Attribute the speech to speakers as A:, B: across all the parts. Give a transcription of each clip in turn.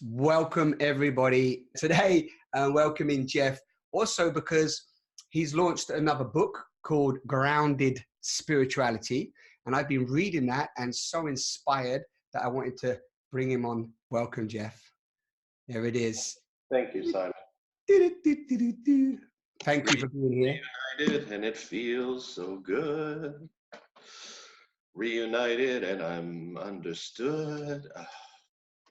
A: Welcome everybody. Today, welcoming Jeff, also because he's launched another book called Grounded Spirituality. And I've been reading that and so inspired that I wanted to bring him on. Welcome, Jeff. There it is.
B: Thank you, Simon.
A: Thank you for being here.
B: Reunited, and it feels so good. Reunited, and I'm understood.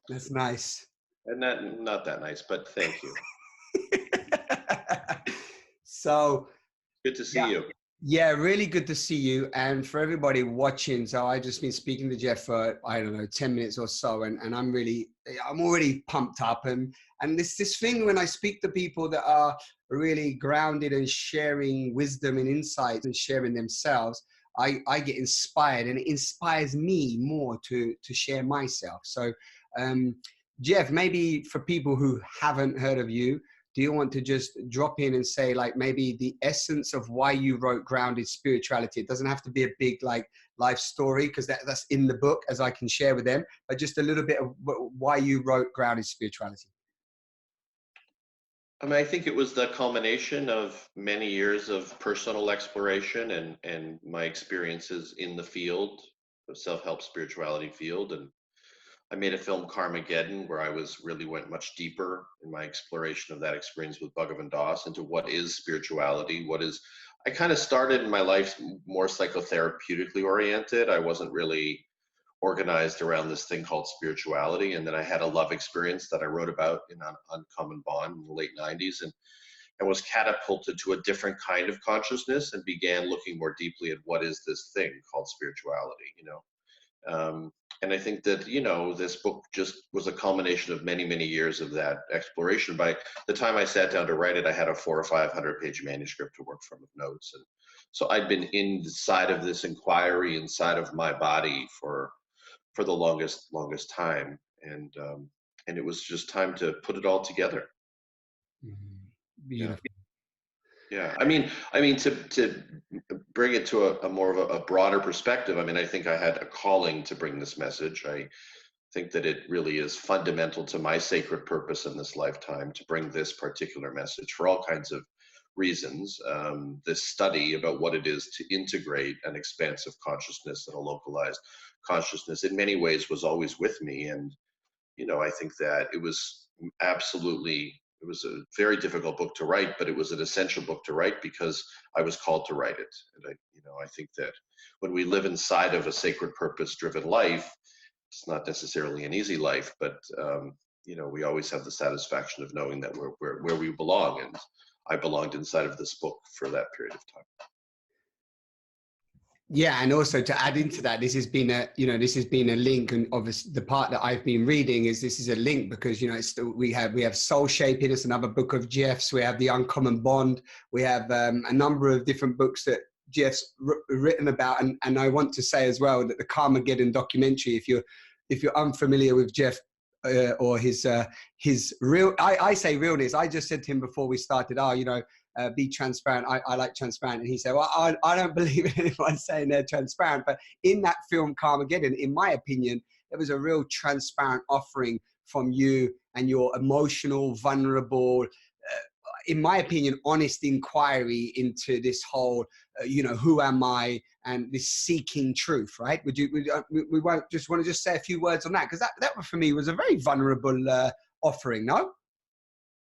A: That's nice.
B: And not that nice, but thank you.
A: So
B: good to see you.
A: Yeah, really good to see you. And for everybody watching, so I've just been speaking to Jeff for, I don't know, 10 minutes or so. And I'm already pumped up. And this thing when I speak to people that are really grounded and sharing wisdom and insight and sharing themselves, I get inspired, and it inspires me more to share myself. So, Jeff, maybe for people who haven't heard of you, do you want to just drop in and say, like, maybe the essence of why you wrote Grounded Spirituality? It doesn't have to be a big, like, life story, because that's in the book, as I can share with them, but just a little bit of why you wrote Grounded Spirituality.
B: I mean, I think it was the culmination of many years of personal exploration and my experiences in the field, the self-help spirituality field. And I made a film, Carmageddon, where I went much deeper in my exploration of that experience with Bhagavan Das into what is spirituality, I kind of started in my life more psychotherapeutically oriented. I wasn't really organized around this thing called spirituality. And then I had a love experience that I wrote about in Uncommon Bond in the late 90s and was catapulted to a different kind of consciousness and began looking more deeply at what is this thing called spirituality, and I think that, this book just was a culmination of many, many years of that exploration. By the time I sat down to write it, I had a 400 or 500 page manuscript to work from with notes. And so I'd been inside of this inquiry, inside of my body for the longest time. And it was just time to put it all together.
A: Beautiful.
B: Yeah. I mean, to bring it to a more of a broader perspective, I mean, I think I had a calling to bring this message. I think that it really is fundamental to my sacred purpose in this lifetime to bring this particular message for all kinds of reasons. This study about what it is to integrate an expansive consciousness and a localized consciousness in many ways was always with me. And, I think that it was a very difficult book to write, but it was an essential book to write because I was called to write it. And I think that when we live inside of a sacred purpose-driven life, it's not necessarily an easy life, but we always have the satisfaction of knowing that we're where we belong, and I belonged inside of this book for that period of time.
A: Yeah, and also to add into that, this has been a link, and obviously the part that I've been reading is this is a link because we have Soul Shaping, it's another book of Jeff's. We have the Uncommon Bond. We have a number of different books that Jeff's written about, and I want to say as well that the Carmageddon documentary, if you're unfamiliar with Jeff or his real, I say realness. I just said to him before we started, be transparent. I like transparent. And he said, well, I don't believe in anyone saying they're transparent. But in that film, Carmageddon, in my opinion, there was a real transparent offering from you and your emotional, vulnerable, in my opinion, honest inquiry into this whole, who am I, and this seeking truth, right? We won't just want to just say a few words on that, because that for me was a very vulnerable offering, no?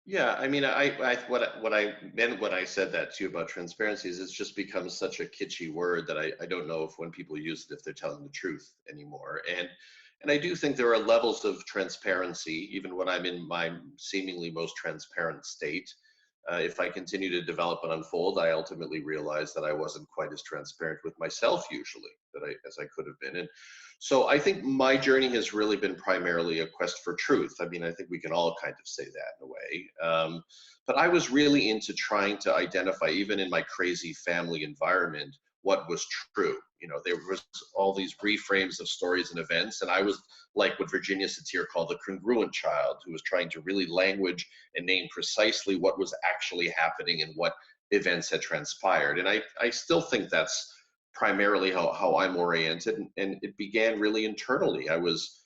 B: Yeah, I mean, what I meant when I said that to you about transparency is it's just become such a kitschy word that I don't know if when people use it, if they're telling the truth anymore. And I do think there are levels of transparency, even when I'm in my seemingly most transparent state. If I continue to develop and unfold, I ultimately realize that I wasn't quite as transparent with myself usually as I could have been. And so I think my journey has really been primarily a quest for truth. I mean, I think we can all kind of say that in a way. But I was really into trying to identify, even in my crazy family environment, what was true. There was all these reframes of stories and events, and I was like what Virginia Satir called the congruent child, who was trying to really language and name precisely what was actually happening and what events had transpired. And I still think that's primarily how I'm oriented, and it began really internally. I was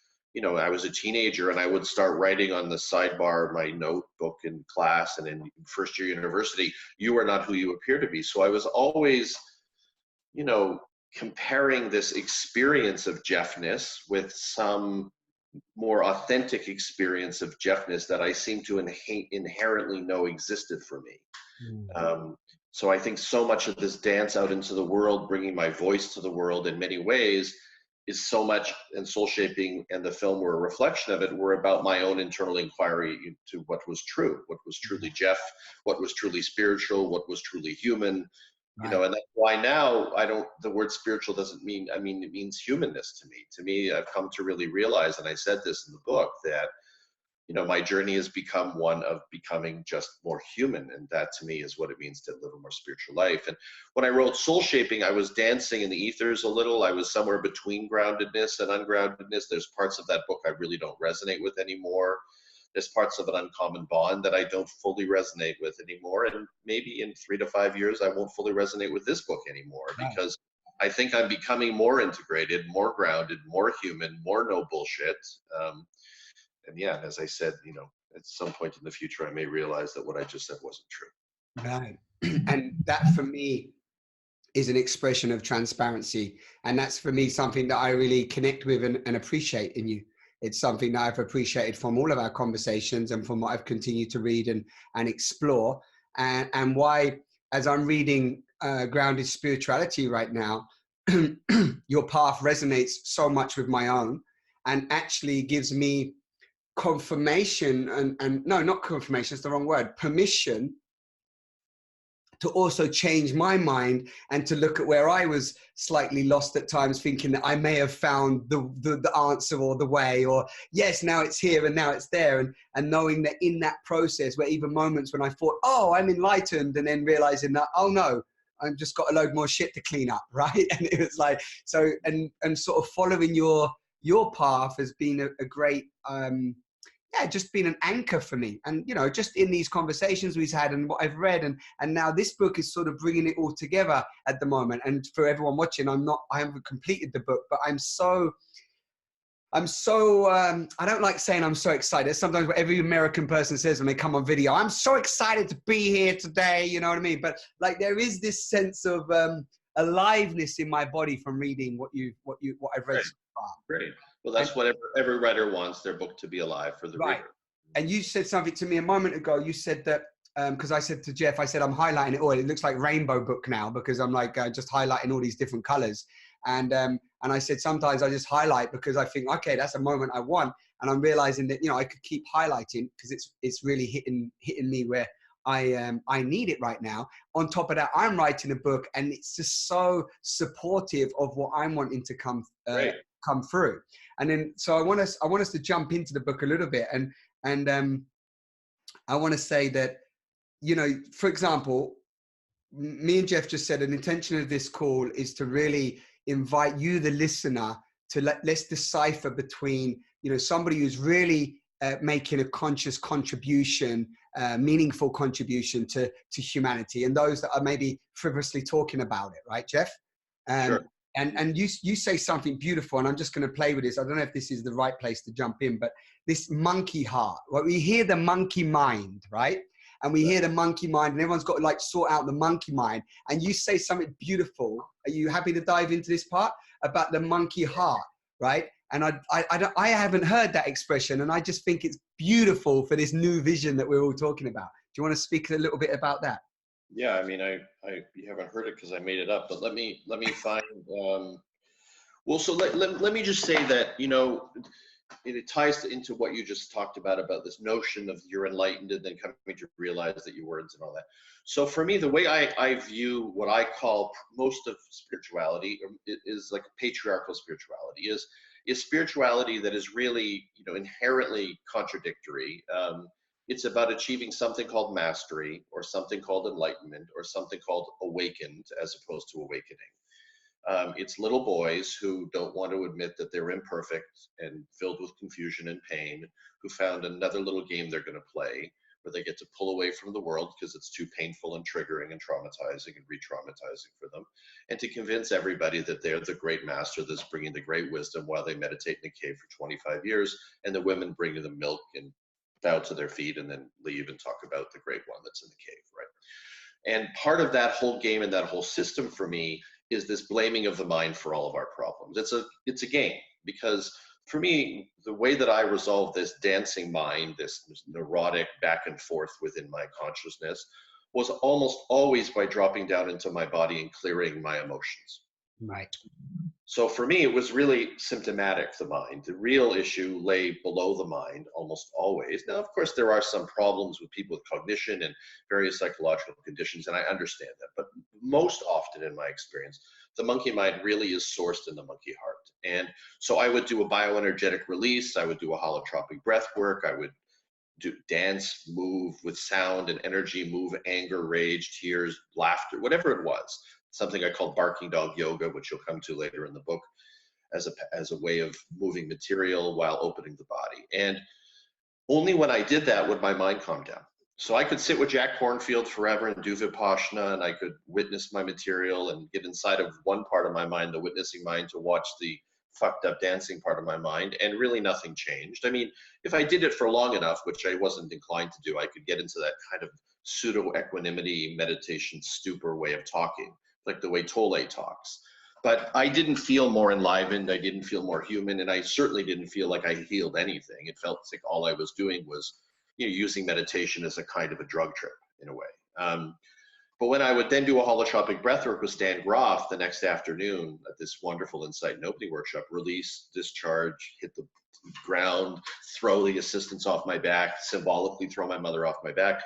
B: I was a teenager and I would start writing on the sidebar of my notebook in class and in first year university, you are not who you appear to be. So I was always, comparing this experience of Jeffness with some more authentic experience of Jeffness that I seem to inherently know existed for me. So I think so much of this dance out into the world, bringing my voice to the world in many ways, is so much, and Soul Shaping and the film were a reflection of it, were about my own internal inquiry into what was true, what was truly Jeff, what was truly spiritual, what was truly human.
A: Right.
B: And that's why now the word spiritual doesn't mean, it means humanness to me. To me, I've come to really realize, and I said this in the book, that, my journey has become one of becoming just more human. And that to me is what it means to live a more spiritual life. And when I wrote Soul Shaping, I was dancing in the ethers a little. I was somewhere between groundedness and ungroundedness. There's parts of that book I really don't resonate with anymore. There's parts of An Uncommon Bond that I don't fully resonate with anymore. And maybe in 3 to 5 years, I won't fully resonate with this book anymore, because I think I'm becoming more integrated, more grounded, more human, more no bullshit. And yeah, as I said, at some point in the future, I may realize that what I just said wasn't true.
A: Right. And that for me is an expression of transparency. And that's for me something that I really connect with and appreciate in you. It's something that I've appreciated from all of our conversations and from what I've continued to read and explore. And why, as I'm reading Grounded Spirituality right now, your path resonates so much with my own, and actually gives me confirmation and no, not confirmation, it's the wrong word, permission to also change my mind and to look at where I was slightly lost at times, thinking that I may have found the answer or the way, or yes, now it's here and now it's there. And knowing that in that process, where even moments when I thought, oh, I'm enlightened, and then realizing that, oh no, I've just got a load more shit to clean up, right? And it was like, so, and sort of following your path has been a great, just been an anchor for me. And, just in these conversations we've had and what I've read, and now this book is sort of bringing it all together at the moment. And for everyone watching, I haven't completed the book, but I'm so, I don't like saying I'm so excited. Sometimes what every American person says when they come on video, I'm so excited to be here today, you know what I mean? But like, there is this sense of aliveness in my body from reading what I've read so far.
B: Great. Well, that's what every writer wants, their book to be alive for the reader.
A: And you said something to me a moment ago. You said that, because I said to Jeff, I said, I'm highlighting it all. It looks like rainbow book now, because I'm like just highlighting all these different colors. And I said, sometimes I just highlight because I think, okay, that's a moment I want. And I'm realizing that, I could keep highlighting because it's really hitting me where I need it right now. On top of that, I'm writing a book, and it's just so supportive of what I'm wanting to come through. And then, so I want us to jump into the book a little bit. And I want to say that, for example, me and Jeff just said an intention of this call is to really invite you, the listener, to let's decipher between, somebody who's really making a conscious contribution, meaningful contribution to humanity, and those that are maybe frivolously talking about it, right, Jeff?
B: Sure.
A: And you say something beautiful, and I'm just going to play with this. I don't know if this is the right place to jump in, but this monkey heart. Well, we hear the monkey mind, right? And we hear the monkey mind, and everyone's got to like sort out the monkey mind. And you say something beautiful. Are you happy to dive into this part about the monkey heart, right? And I haven't heard that expression, and I just think it's beautiful for this new vision that we're all talking about. Do you want to speak a little bit about that?
B: Yeah, I mean, you haven't heard it because I made it up, but let me find. Well, so let me just say that it ties into what you just talked about this notion of you're enlightened and then coming to realize that you weren't and all that. So for me, the way I view what I call most of spirituality is like patriarchal spirituality is spirituality that is really inherently contradictory. It's about achieving something called mastery, or something called enlightenment, or something called awakened, as opposed to awakening. It's little boys who don't want to admit that they're imperfect and filled with confusion and pain, who found another little game they're going to play, where they get to pull away from the world because it's too painful and triggering and traumatizing and re-traumatizing for them, and to convince everybody that they're the great master that's bringing the great wisdom while they meditate in a cave for 25 years, and the women bringing them milk and bow to their feet and then leave and talk about the great one that's in the cave, right? And part of that whole game and that whole system for me is this blaming of the mind for all of our problems. It's a game, because for me, the way that I resolve this dancing mind, this neurotic back and forth within my consciousness, was almost always by dropping down into my body and clearing my emotions.
A: Right.
B: So for me, it was really symptomatic, the mind. The real issue lay below the mind almost always. Now, of course, there are some problems with people with cognition and various psychological conditions, and I understand that. But most often in my experience, the monkey mind really is sourced in the monkey heart. And so I would do a bioenergetic release. I would do a holotropic breath work. I would do dance, move with sound and energy, move anger, rage, tears, laughter, whatever it was. Something I call barking dog yoga, which you'll come to later in the book, as a way of moving material while opening the body. And only when I did that would my mind calm down. So I could sit with Jack Kornfield forever and do Vipassana, and I could witness my material and get inside of one part of my mind, the witnessing mind, to watch the fucked up dancing part of my mind, and really nothing changed. I mean, if I did it for long enough, which I wasn't inclined to do, I could get into that kind of pseudo equanimity meditation stupor way of talking, like the way Tolle talks. But I didn't feel more enlivened, I didn't feel more human, and I certainly didn't feel like I healed anything. It felt like all I was doing was, using meditation as a kind of a drug trip in a way. But when I would then do a holotropic breathwork with Stan Groff the next afternoon at this wonderful Insight and Opening workshop, release, discharge, hit the ground, throw the assistants off my back, symbolically throw my mother off my back.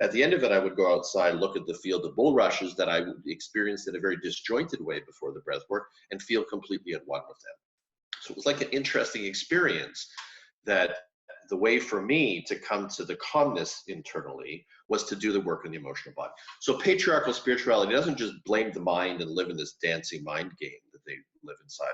B: At the end of it, I would go outside, look at the field of bulrushes that I experienced in a very disjointed way before the breathwork, and feel completely at one with them. So it was like an interesting experience, that the way for me to come to the calmness internally was to do the work in the emotional body. So patriarchal spirituality doesn't just blame the mind and live in this dancing mind game that they live inside,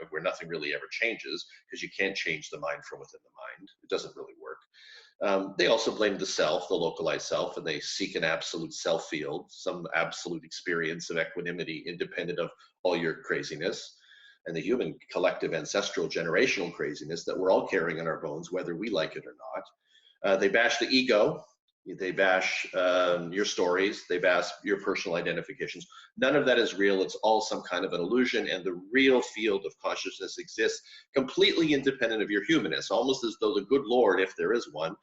B: where nothing really ever changes, because you can't change the mind from within the mind. It doesn't really work. They also blame the self, the localized self, and they seek an absolute self field, some absolute experience of equanimity independent of all your craziness and the human collective ancestral generational craziness that we're all carrying in our bones, whether we like it or not. They bash the ego. They bash your stories. They bash your personal identifications. None of that is real. It's all some kind of an illusion, and the real field of consciousness exists completely independent of your humanness, almost as though the good Lord, if there is one,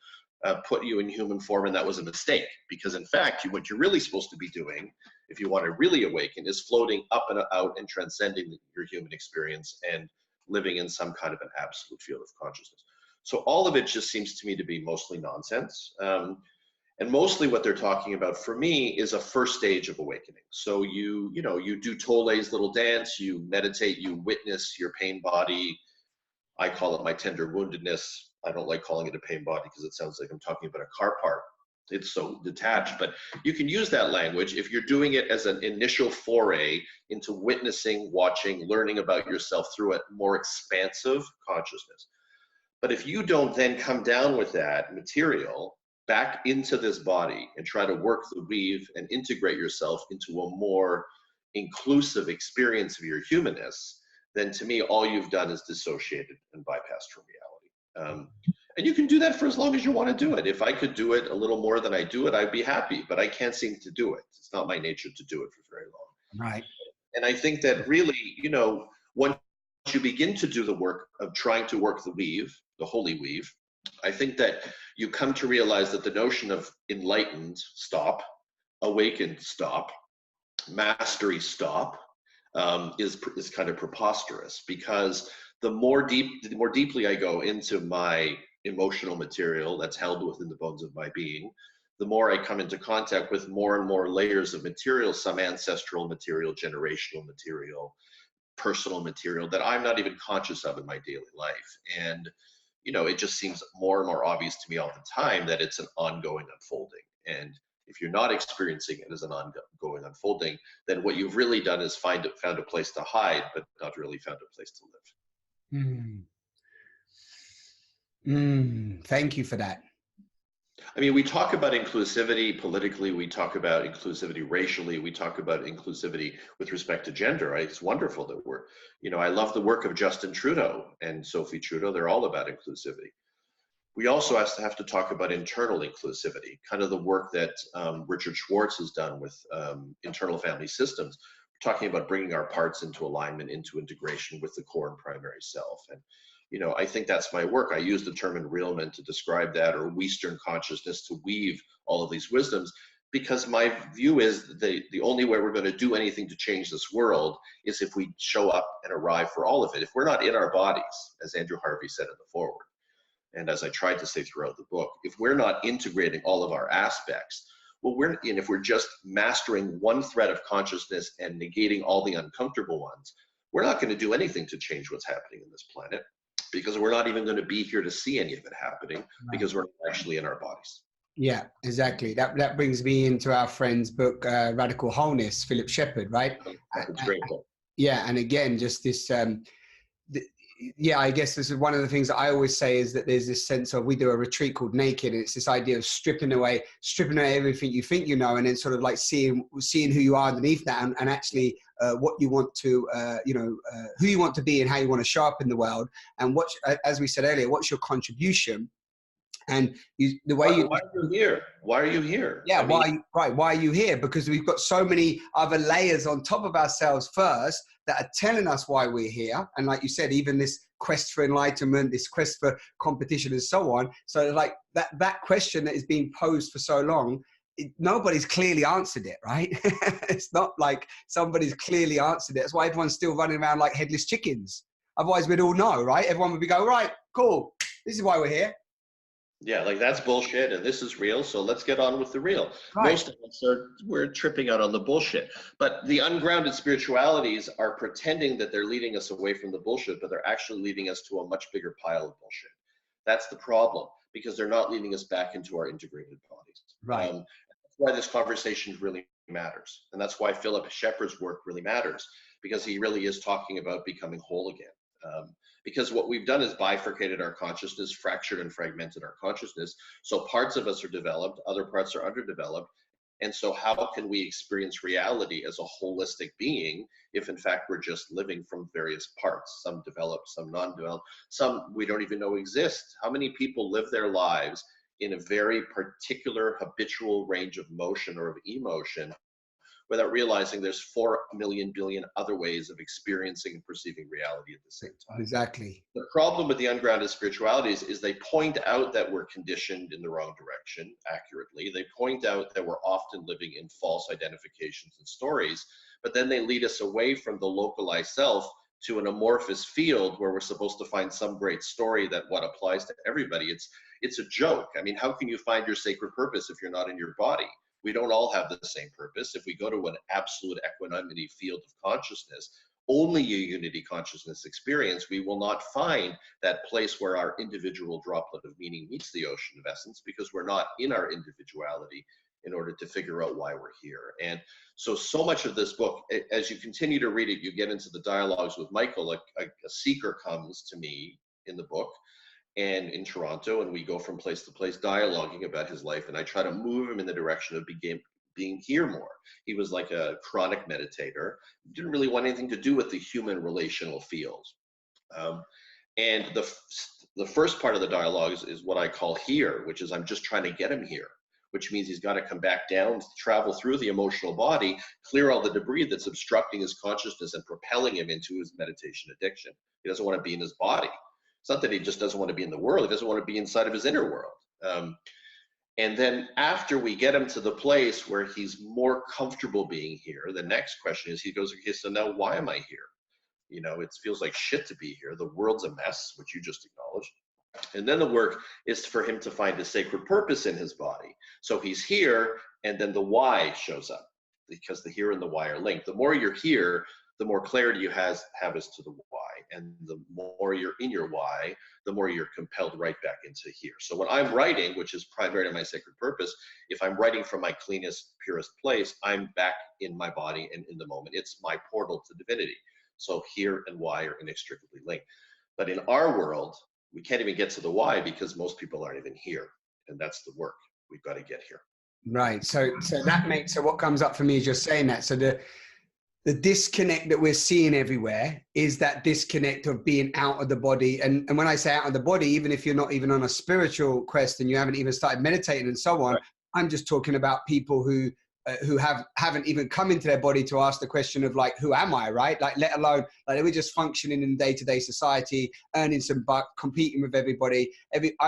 B: put you in human form, and that was a mistake. Because in fact, what you're really supposed to be doing, if you want to really awaken, is floating up and out and transcending your human experience and living in some kind of an absolute field of consciousness. So all of it just seems to me to be mostly nonsense. And mostly what they're talking about for me is a first stage of awakening. So you do Tolle's little dance, you meditate, you witness your pain body. I call it my tender woundedness. I don't like calling it a pain body because it sounds like I'm talking about a car part. It's so detached, but you can use that language if you're doing it as an initial foray into witnessing, watching, learning about yourself through a more expansive consciousness. But if you don't then come down with that material back into this body and try to work the weave and integrate yourself into a more inclusive experience of your humanness, then to me, all you've done is dissociated and bypassed from reality. And you can do that for as long as you want to do it. If I could do it a little more than I do it, I'd be happy, but I can't seem to do it. It's not my nature to do it for very long.
A: Right.
B: And I think that really, once you begin to do the work of trying to work the weave, the holy weave, I think that you come to realize that the notion of enlightened, stop, awakened, stop, mastery, stop, is kind of preposterous, because the more deeply I go into my emotional material that's held within the bones of my being, the more I come into contact with more and more layers of material, some ancestral material, generational material, personal material that I'm not even conscious of in my daily life. And it just seems more and more obvious to me all the time that it's an ongoing unfolding. And if you're not experiencing it as an ongoing unfolding, then what you've really done is found a place to hide, but not really found a place to live.
A: Thank you for that.
B: I mean, we talk about inclusivity politically, we talk about inclusivity racially, we talk about inclusivity with respect to gender, right? It's wonderful that we're, you know, I love the work of Justin Trudeau and Sophie Trudeau. They're all about inclusivity. We also have to talk about internal inclusivity, kind of the work that Richard Schwartz has done with internal family systems, talking about bringing our parts into alignment, into integration with the core and primary self. And, you know, I think that's my work. I use the term enrealment to describe that, or Western consciousness to weave all of these wisdoms, because my view is the only way we're going to do anything to change this world is if we show up and arrive for all of it. If we're not in our bodies, as Andrew Harvey said in the foreword, and as I tried to say throughout the book, if we're not integrating all of our aspects, well, if we're just mastering one thread of consciousness and negating all the uncomfortable ones, we're not going to do anything to change what's happening in this planet, because we're not even going to be here to see any of it happening, because we're not actually in our bodies.
A: Yeah, exactly. That brings me into our friend's book, Radical Wholeness, Philip Shepherd, right?
B: It's a great book.
A: Yeah, and again, just this, yeah, I guess this is one of the things that I always say, is that there's this sense of, we do a retreat called Naked, and it's this idea of stripping away everything you think you know, and then sort of like seeing who you are underneath that, and actually what you want to, who you want to be and how you want to show up in the world. And what, as we said earlier, what's your contribution? And the way
B: why are you here? Why are you here?
A: Yeah, why are you here? Because we've got so many other layers on top of ourselves first that are telling us why we're here. And like you said, even this quest for enlightenment, this quest for competition and so on. So like that question that is being posed for so long, nobody's clearly answered it, right? It's not like somebody's clearly answered it. That's why everyone's still running around like headless chickens. Otherwise we'd all know, right? Everyone would be going, right, cool, this is why we're here.
B: Yeah, like that's bullshit and this is real, so let's get on with the real.
A: Right.
B: Most of us we're tripping out on the bullshit. But the ungrounded spiritualities are pretending that they're leading us away from the bullshit, but they're actually leading us to a much bigger pile of bullshit. That's the problem, because they're not leading us back into our integrated bodies.
A: Right.
B: That's why this conversation really matters. And that's why Philip Shepherd's work really matters, because he really is talking about becoming whole again. Because what we've done is bifurcated our consciousness, fractured and fragmented our consciousness. So parts of us are developed, other parts are underdeveloped. And so how can we experience reality as a holistic being if in fact we're just living from various parts, some developed, some non-developed, some we don't even know exist? How many people live their lives in a very particular habitual range of motion or of emotion, without realizing there's 4 million billion other ways of experiencing and perceiving reality at the same time?
A: Exactly.
B: The problem with the ungrounded spiritualities is they point out that we're conditioned in the wrong direction accurately. They point out that we're often living in false identifications and stories, but then they lead us away from the localized self to an amorphous field where we're supposed to find some great story that what applies to everybody. It's a joke. I mean, how can you find your sacred purpose if you're not in your body? We don't all have the same purpose. If we go to an absolute equanimity field of consciousness, only a unity consciousness experience, we will not find that place where our individual droplet of meaning meets the ocean of essence, because we're not in our individuality in order to figure out why we're here. And so much of this book, as you continue to read it, you get into the dialogues with Michael. A seeker comes to me in the book and in Toronto, and we go from place to place dialoguing about his life, and I try to move him in the direction of being here more. He was like a chronic meditator, didn't really want anything to do with the human relational field. And the first part of the dialogue is what I call here, which is I'm just trying to get him here, which means he's got to come back down, travel through the emotional body, clear all the debris that's obstructing his consciousness and propelling him into his meditation addiction. He doesn't want to be in his body. It's not that he just doesn't want to be in the world, he doesn't want to be inside of his inner world. And then after we get him to the place where he's more comfortable being here, the next question is, he goes, okay, so now why am I here? You know, it feels like shit to be here. The world's a mess, which you just acknowledged. And then the work is for him to find a sacred purpose in his body. So he's here, and then the why shows up, because the here and the why are linked. The more you're here, the more clarity you have as to the why. And the more you're in your why, the more you're compelled right back into here. So when I'm writing, which is primarily my sacred purpose, if I'm writing from my cleanest, purest place, I'm back in my body and in the moment. It's my portal to divinity. So here and why are inextricably linked. But in our world, we can't even get to the why because most people aren't even here. And that's the work. we've got to get here.
A: Right. So that makes, so what comes up for me is you're saying that. So the disconnect that we're seeing everywhere is that disconnect of being out of the body. And when I say out of the body, even if you're not even on a spiritual quest and you haven't even started meditating and so on,
B: Right.
A: I'm just talking about people who haven't even come into their body to ask the question of like, who am I, right? Like, let alone, like, they were just functioning in day-to-day society, earning some buck, competing with everybody.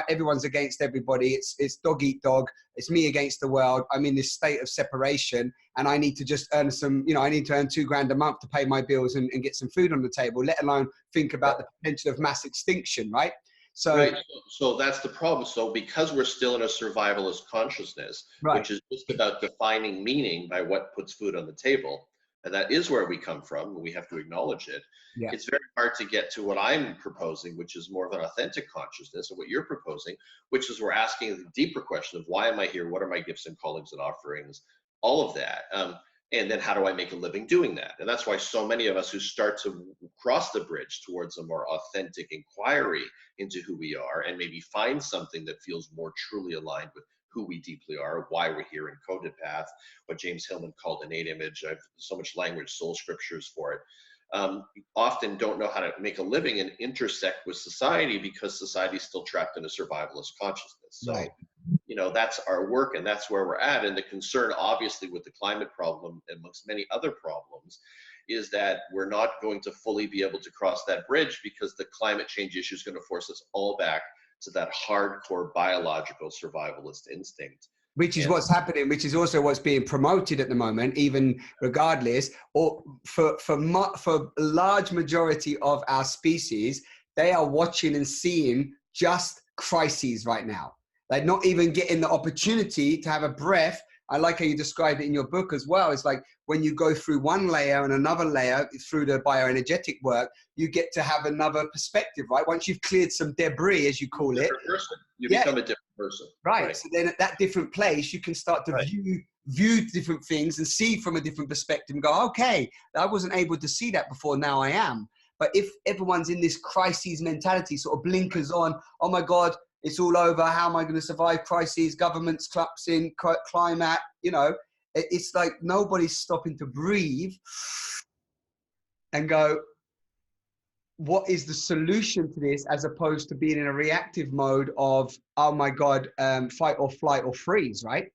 A: Everyone's against everybody. It's dog eat dog. It's me against the world. I'm in this state of separation, and I need to just earn some, you know, I need to earn $2,000 a month to pay my bills and get some food on the table, let alone think about the potential of mass extinction, right? So,
B: right. So that's the problem. So because we're still in a survivalist consciousness,
A: right.
B: which is just about defining meaning by what puts food on the table, and that is where we come from, and we have to acknowledge it.
A: Yeah.
B: It's very hard to get to what I'm proposing, which is more of an authentic consciousness, and what you're proposing, which is we're asking the deeper question of why am I here? What are my gifts and callings and offerings? All of that. And then how do I make a living doing that? And that's why so many of us who start to cross the bridge towards a more authentic inquiry into who we are and maybe find something that feels more truly aligned with who we deeply are, why we're here in Coded Path, what James Hillman called innate image. I've so much language, soul scriptures for it. Often don't know how to make a living and intersect with society because society's still trapped in a survivalist consciousness. So,
A: Right.
B: you know, that's our work and that's where we're at. And the concern, obviously, with the climate problem, amongst many other problems, is that we're not going to fully be able to cross that bridge because the climate change issue is going to force us all back to that hardcore biological survivalist instinct.
A: Which is what's happening, which is also what's being promoted at the moment, even regardless, or for a large majority of our species, they are watching and seeing just crises right now. Like not even getting the opportunity to have a breath. I like how you described it in your book as well. It's like when you go through one layer and another layer through the bioenergetic work, you get to have another perspective, right? Once you've cleared some debris, as you call it.
B: You become a different person.
A: Right. So then at that different place, you can start to view different things and see from a different perspective and go, okay, I wasn't able to see that before. Now I am. But if everyone's in this crises mentality, sort of blinkers on, oh my God, it's all over. How am I going to survive crises? Government's collapsing, climate, you know, it's like nobody's stopping to breathe and go, what is the solution to this, as opposed to being in a reactive mode of, oh my God, fight or flight or freeze, right?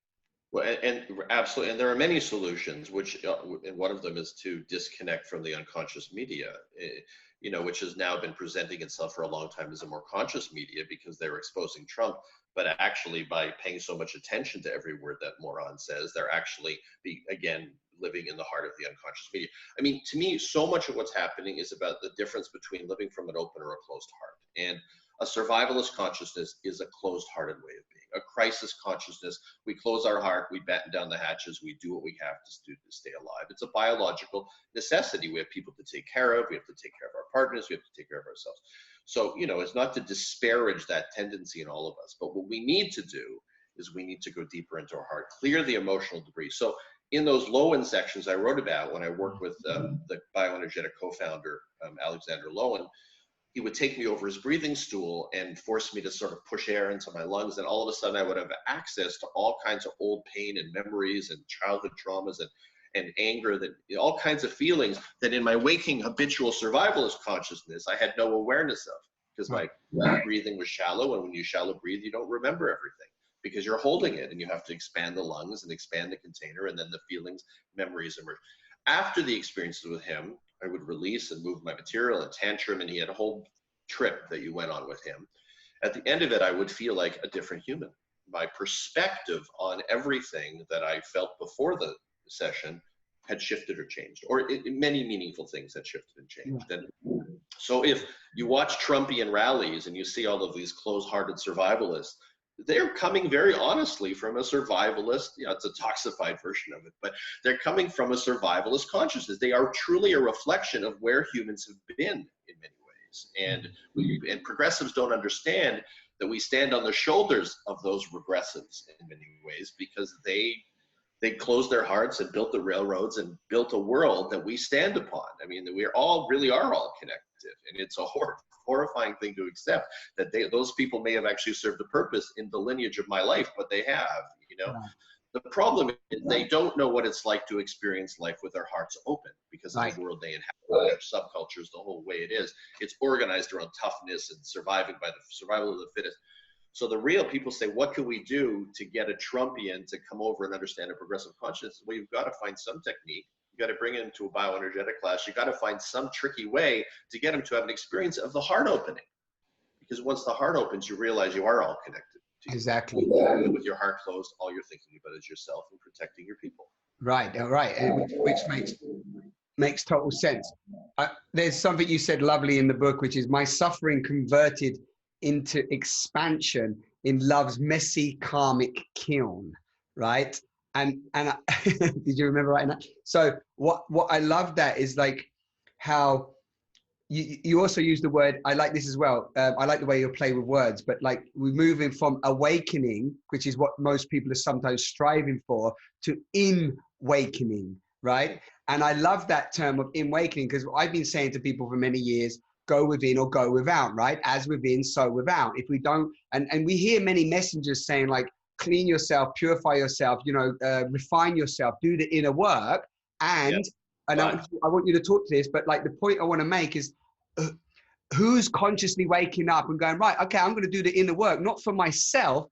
B: Well, and absolutely, and there are many solutions, which, and one of them is to disconnect from the unconscious media, you know, which has now been presenting itself for a long time as a more conscious media because they're exposing Trump. But actually, by paying so much attention to every word that moron says, they're actually, again, living in the heart of the unconscious media. I mean, to me, so much of what's happening is about the difference between living from an open or a closed heart. And a survivalist consciousness is a closed-hearted way of being. A crisis consciousness, we close our heart, we batten down the hatches, we do what we have to do to stay alive. It's a biological necessity. We have people to take care of, we have to take care of our partners, we have to take care of ourselves. So, you know, it's not to disparage that tendency in all of us, but what we need to do is we need to go deeper into our heart, clear the emotional debris. So in those Lowen sections I wrote about when I worked with the bioenergetic co-founder, Alexander Lowen, he would take me over his breathing stool and force me to sort of push air into my lungs. And all of a sudden I would have access to all kinds of old pain and memories and childhood traumas and anger, that all kinds of feelings that in my waking habitual survivalist consciousness, I had no awareness of, because my breathing was shallow. And when you shallow breathe, you don't remember everything because you're holding it and you have to expand the lungs and expand the container. And then the feelings, memories emerge. After the experiences with him, I would release and move my material and tantrum, and he had a whole trip that you went on with him. At the end of it, I would feel like a different human. My perspective on everything that I felt before the session had shifted or changed, or many meaningful things had shifted and changed. And so if you watch Trumpian rallies and you see all of these closed-hearted survivalists, they're coming very honestly from a survivalist, you know, it's a toxified version of it, but they're coming from a survivalist consciousness. They are truly a reflection of where humans have been in many ways. And progressives don't understand that we stand on the shoulders of those regressives in many ways, because they closed their hearts and built the railroads and built a world that we stand upon. I mean, we really are all connected, and it's a horrible horrifying thing to accept, that those people may have actually served a purpose in the lineage of my life, but they have, you know.
A: Right.
B: The problem is they don't know what it's like to experience life with their hearts open because of
A: Right.
B: the world they inhabit, their subcultures, the whole way it is. It's organized around toughness and surviving by the survival of the fittest. So the real people say, what can we do to get a Trumpian to come over and understand a progressive consciousness? Well, you've got to find some technique. You got to bring him to a bioenergetic class. You got to find some tricky way to get him to have an experience of the heart opening. Because once the heart opens, you realize you are all connected.
A: Exactly.
B: With your heart closed, all you're thinking about is yourself and protecting your people.
A: Right, right, which makes total sense. There's something you said lovely in the book, which is my suffering converted into expansion in love's messy karmic kiln, right? And did you remember writing that? So what I love that is like how you also use the word, I like this as well. I like the way you play with words, but like we're moving from awakening, which is what most people are sometimes striving for, to in-wakening, right? And I love that term of in-wakening because I've been saying to people for many years, go within or go without, right? As within, so without. If we don't, and we hear many messengers saying like, clean yourself, purify yourself, you know, refine yourself, do the inner work. And I want you to talk to this, but like the point I want to make is who's consciously waking up and going, right, okay, I'm going to do the inner work, not for myself,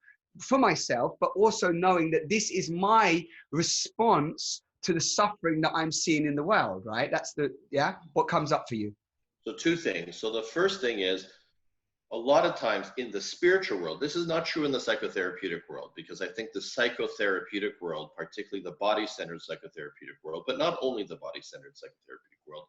A: but also knowing that this is my response to the suffering that I'm seeing in the world, right? That's what comes up for you.
B: So two things. So the first thing is, a lot of times in the spiritual world, this is not true in the psychotherapeutic world, because I think the psychotherapeutic world, particularly the body-centered psychotherapeutic world, but not only the body-centered psychotherapeutic world,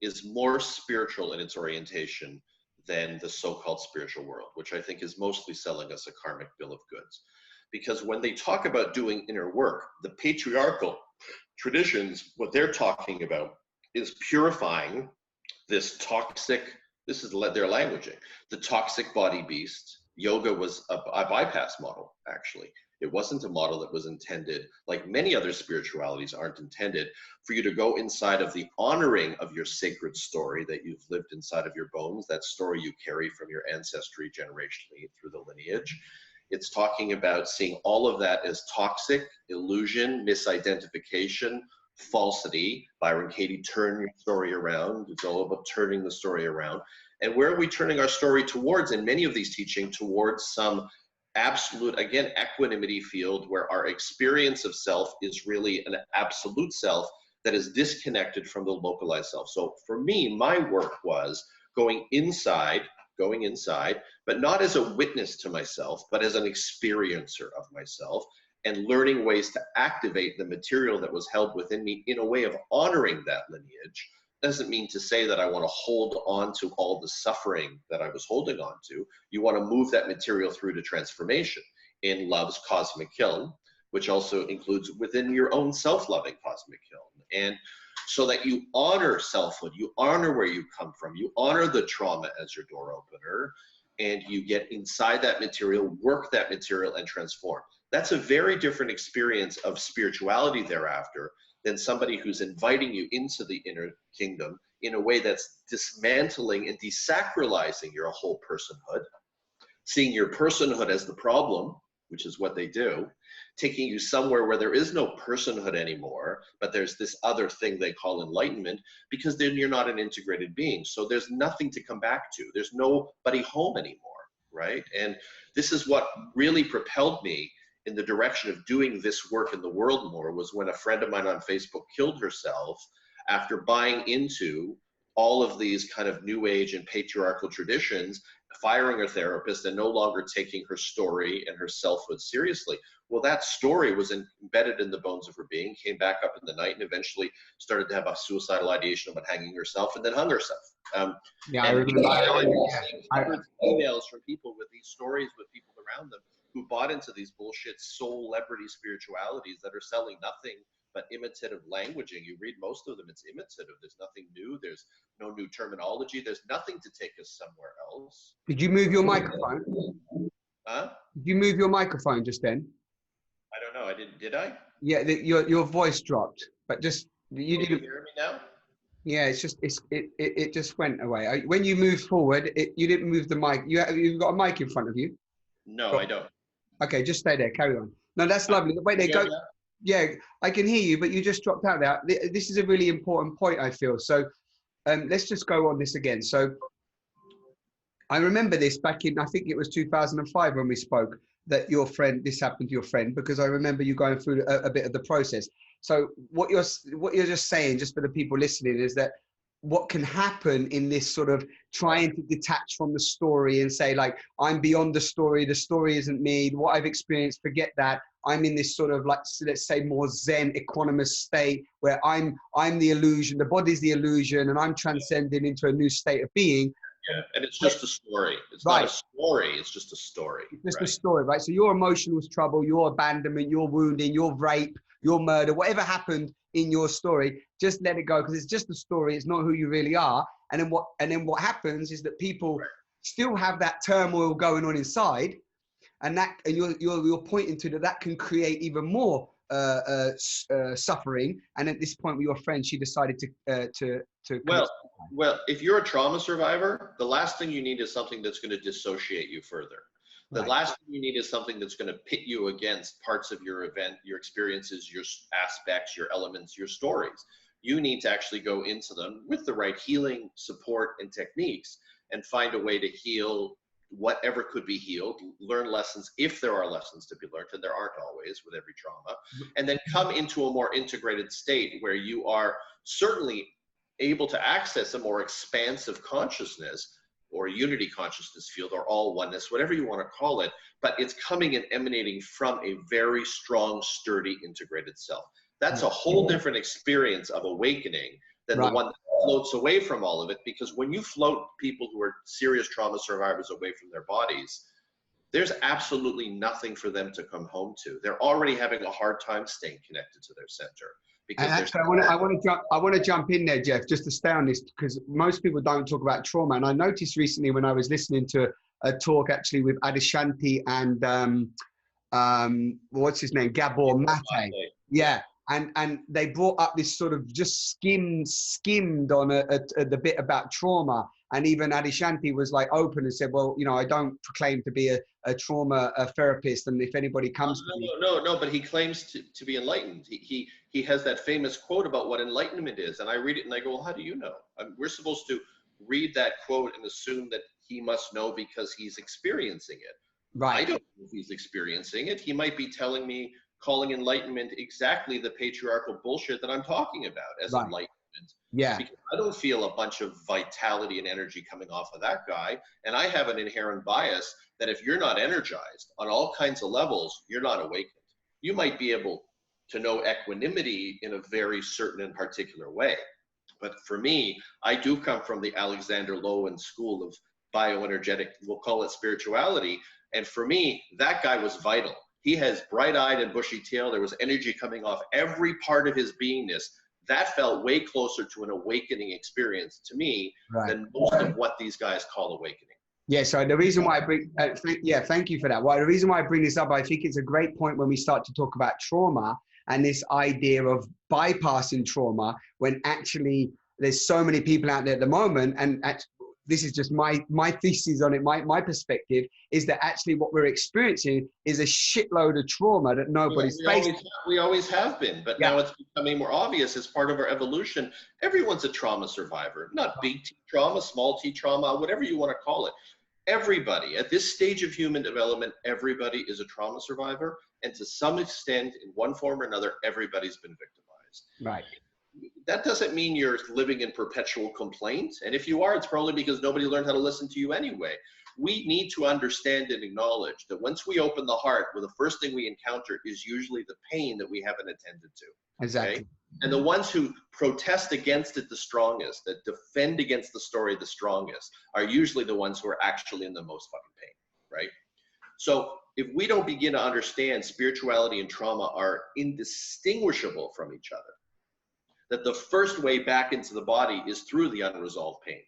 B: is more spiritual in its orientation than the so-called spiritual world, which I think is mostly selling us a karmic bill of goods. Because when they talk about doing inner work, the patriarchal traditions, what they're talking about is purifying this toxic, this is their languaging, the toxic body beast. Yoga was a bypass model, actually. It wasn't a model that was intended, like many other spiritualities aren't intended, for you to go inside of the honoring of your sacred story that you've lived inside of your bones, that story you carry from your ancestry generationally through the lineage. It's talking about seeing all of that as toxic, illusion, misidentification, falsity. Byron Katie, turn your story around. It's all about turning the story around. And where are we turning our story towards in many of these teachings? Towards some absolute, again, equanimity field where our experience of self is really an absolute self that is disconnected from the localized self. So for me, my work was going inside, but not as a witness to myself, but as an experiencer of myself, and learning ways to activate the material that was held within me in a way of honoring that lineage. Doesn't mean to say that I want to hold on to all the suffering that I was holding on to. You want to move that material through to transformation in love's cosmic kiln, which also includes within your own self-loving cosmic kiln. And so that you honor selfhood, you honor where you come from, you honor the trauma as your door opener, and you get inside that material, work that material, and transform. That's a very different experience of spirituality thereafter than somebody who's inviting you into the inner kingdom in a way that's dismantling and desacralizing your whole personhood, seeing your personhood as the problem, which is what they do, taking you somewhere where there is no personhood anymore, but there's this other thing they call enlightenment, because then you're not an integrated being. So there's nothing to come back to. There's nobody home anymore, right? And this is what really propelled me in the direction of doing this work in the world more, was when a friend of mine on Facebook killed herself after buying into all of these kind of new age and patriarchal traditions, firing her therapist and no longer taking her story and her selfhood seriously. Well, that story was embedded in the bones of her being, came back up in the night, and eventually started to have a suicidal ideation about hanging herself, and then hung herself.
A: I remember.
B: Hundreds of emails from people with these stories, with people around them who bought into these bullshit soul-lebrity spiritualities that are selling nothing but imitative languaging. You read most of them, it's imitative. There's nothing new. There's no new terminology. There's nothing to take us somewhere else.
A: Did you move your microphone?
B: Huh?
A: Did you move your microphone just then?
B: I don't know. Did I?
A: Yeah, your voice dropped, but just you
B: Can you hear me now?
A: Yeah, it's just it just went away. When you moved forward, you didn't move the mic. You've got a mic in front of you.
B: No, I don't.
A: Okay, just stay there. Carry on. No, that's lovely. Wait, there go. Yeah, I can hear you, but you just dropped out there. This is a really important point, I feel. So let's just go on this again. So I remember this back in, I think it was 2005 when we spoke, that your friend, this happened to your friend, because I remember you going through a bit of the process. So what you're just saying, just for the people listening, is that what can happen in this sort of trying to detach from the story and say, like, I'm beyond the story isn't me, what I've experienced, forget that. I'm in this sort of, like, let's say, more Zen, equanimous state where I'm the illusion, the body's the illusion, and I'm transcending into a new state of being.
B: Yeah, and it's just a story. It's not a story, it's just a story.
A: It's just a story, right? So your emotional trouble, your abandonment, your wounding, your rape, your murder, whatever happened in your story, just let it go, because it's just a story. It's not who you really are. And then what happens is that people still have that turmoil going on inside, and you're pointing to that can create even more suffering. And at this point with your friend, she decided to
B: well, if you're a trauma survivor, the last thing you need is something that's going to dissociate you further. The last thing you need is something that's going to pit you against parts of your event, your experiences, your aspects, your elements, your stories. You need to actually go into them with the right healing support and techniques and find a way to heal whatever could be healed, learn lessons if there are lessons to be learned, and there aren't always with every trauma, and then come into a more integrated state where you are certainly able to access a more expansive consciousness or unity consciousness field or all oneness, whatever you want to call it, but it's coming and emanating from a very strong, sturdy, integrated self. That's a whole different experience of awakening than the one that floats away from all of it, because when you float people who are serious trauma survivors away from their bodies, there's absolutely nothing for them to come home to. They're already having a hard time staying connected to their center.
A: And actually, I want to jump in there, Jeff, just to stay on this, because most people don't talk about trauma. And I noticed recently when I was listening to a talk actually with Adishanti and what's his name, Gabor Mate. Yeah. And they brought up this sort of just skimmed on the bit about trauma. And even Adishanti was like open and said, well, you know, I don't proclaim to be a trauma therapist. And if anybody comes to me.
B: No, but he claims to be enlightened. He has that famous quote about what enlightenment is. And I read it and I go, well, how do you know? We're supposed to read that quote and assume that he must know because he's experiencing it. Right. I don't know if he's experiencing it. He might be telling me, calling enlightenment exactly the patriarchal bullshit that I'm talking about as enlightenment. Yeah. Because I don't feel a bunch of vitality and energy coming off of that guy. And I have an inherent bias that if you're not energized on all kinds of levels, you're not awakened. You might be able to know equanimity in a very certain and particular way. But for me, I do come from the Alexander Lowen school of bioenergetic, we'll call it spirituality. And for me, that guy was vital. He has bright-eyed and bushy tail. There was energy coming off every part of his beingness. That felt way closer to an awakening experience to me than most of what these guys call awakening.
A: Yeah, so the reason why I bring, thank you for that. Well, the reason why I bring this up, I think it's a great point when we start to talk about trauma and this idea of bypassing trauma, when actually there's so many people out there at the moment, and this is just my thesis on it, my perspective, is that actually what we're experiencing is a shitload of trauma that nobody's faced.
B: We always have been, but now it's becoming more obvious as part of our evolution. Everyone's a trauma survivor, not big T trauma, small T trauma, whatever you want to call it. Everybody, at this stage of human development, everybody is a trauma survivor. And to some extent, in one form or another, everybody's been victimized.
A: Right.
B: That doesn't mean you're living in perpetual complaint. And if you are, it's probably because nobody learned how to listen to you anyway. We need to understand and acknowledge that once we open the heart, well, the first thing we encounter is usually the pain that we haven't attended to.
A: Exactly.
B: Okay? And the ones who protest against it the strongest, that defend against the story the strongest, are usually the ones who are actually in the most fucking pain, right? So if we don't begin to understand spirituality and trauma are indistinguishable from each other, that the first way back into the body is through the unresolved pain.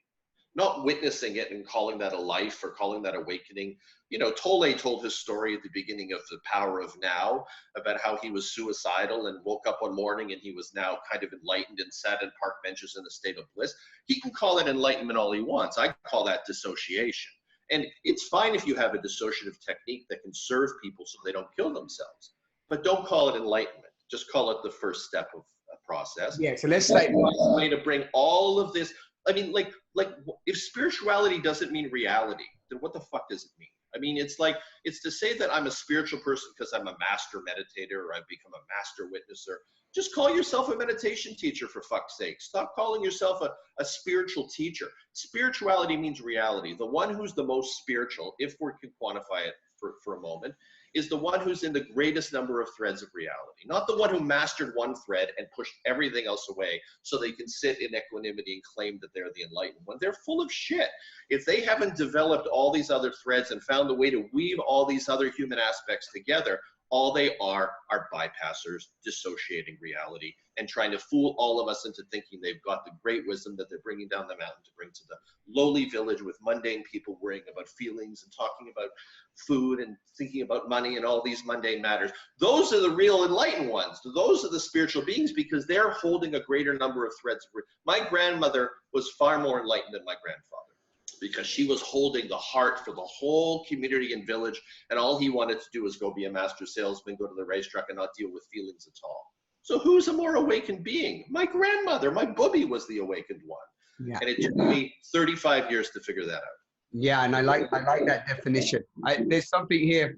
B: not witnessing it and calling that a life or calling that awakening. You know, Tolle told his story at the beginning of The Power of Now about how he was suicidal and woke up one morning and he was now kind of enlightened and sat in park benches in a state of bliss. He can call it enlightenment all he wants. I call that dissociation. And it's fine if you have a dissociative technique that can serve people so they don't kill themselves, but don't call it enlightenment. Just call it the first step of a process.
A: Yeah, so let's say
B: a way to bring all of this. I mean, like if spirituality doesn't mean reality, then what the fuck does it mean? I mean, it's to say that I'm a spiritual person because I'm a master meditator or I've become a master witnesser. Just call yourself a meditation teacher, for fuck's sake. Stop calling yourself a spiritual teacher. Spirituality means reality. The one who's the most spiritual, if we can quantify it for a moment, is the one who's in the greatest number of threads of reality, not the one who mastered one thread and pushed everything else away so they can sit in equanimity and claim that they're the enlightened one. They're full of shit. If they haven't developed all these other threads and found a way to weave all these other human aspects together, all they are bypassers, dissociating reality, and trying to fool all of us into thinking they've got the great wisdom that they're bringing down the mountain to bring to the lowly village with mundane people worrying about feelings and talking about food and thinking about money and all these mundane matters. Those are the real enlightened ones. Those are the spiritual beings because they're holding a greater number of threads. My grandmother was far more enlightened than my grandfather, because she was holding the heart for the whole community and village, and all he wanted to do was go be a master salesman, go to the racetrack, and not deal with feelings at all. So who's a more awakened being? My grandmother, my booby was the awakened one. Yeah. And it took me 35 years to figure that out.
A: Yeah, and I like that definition. There's something here,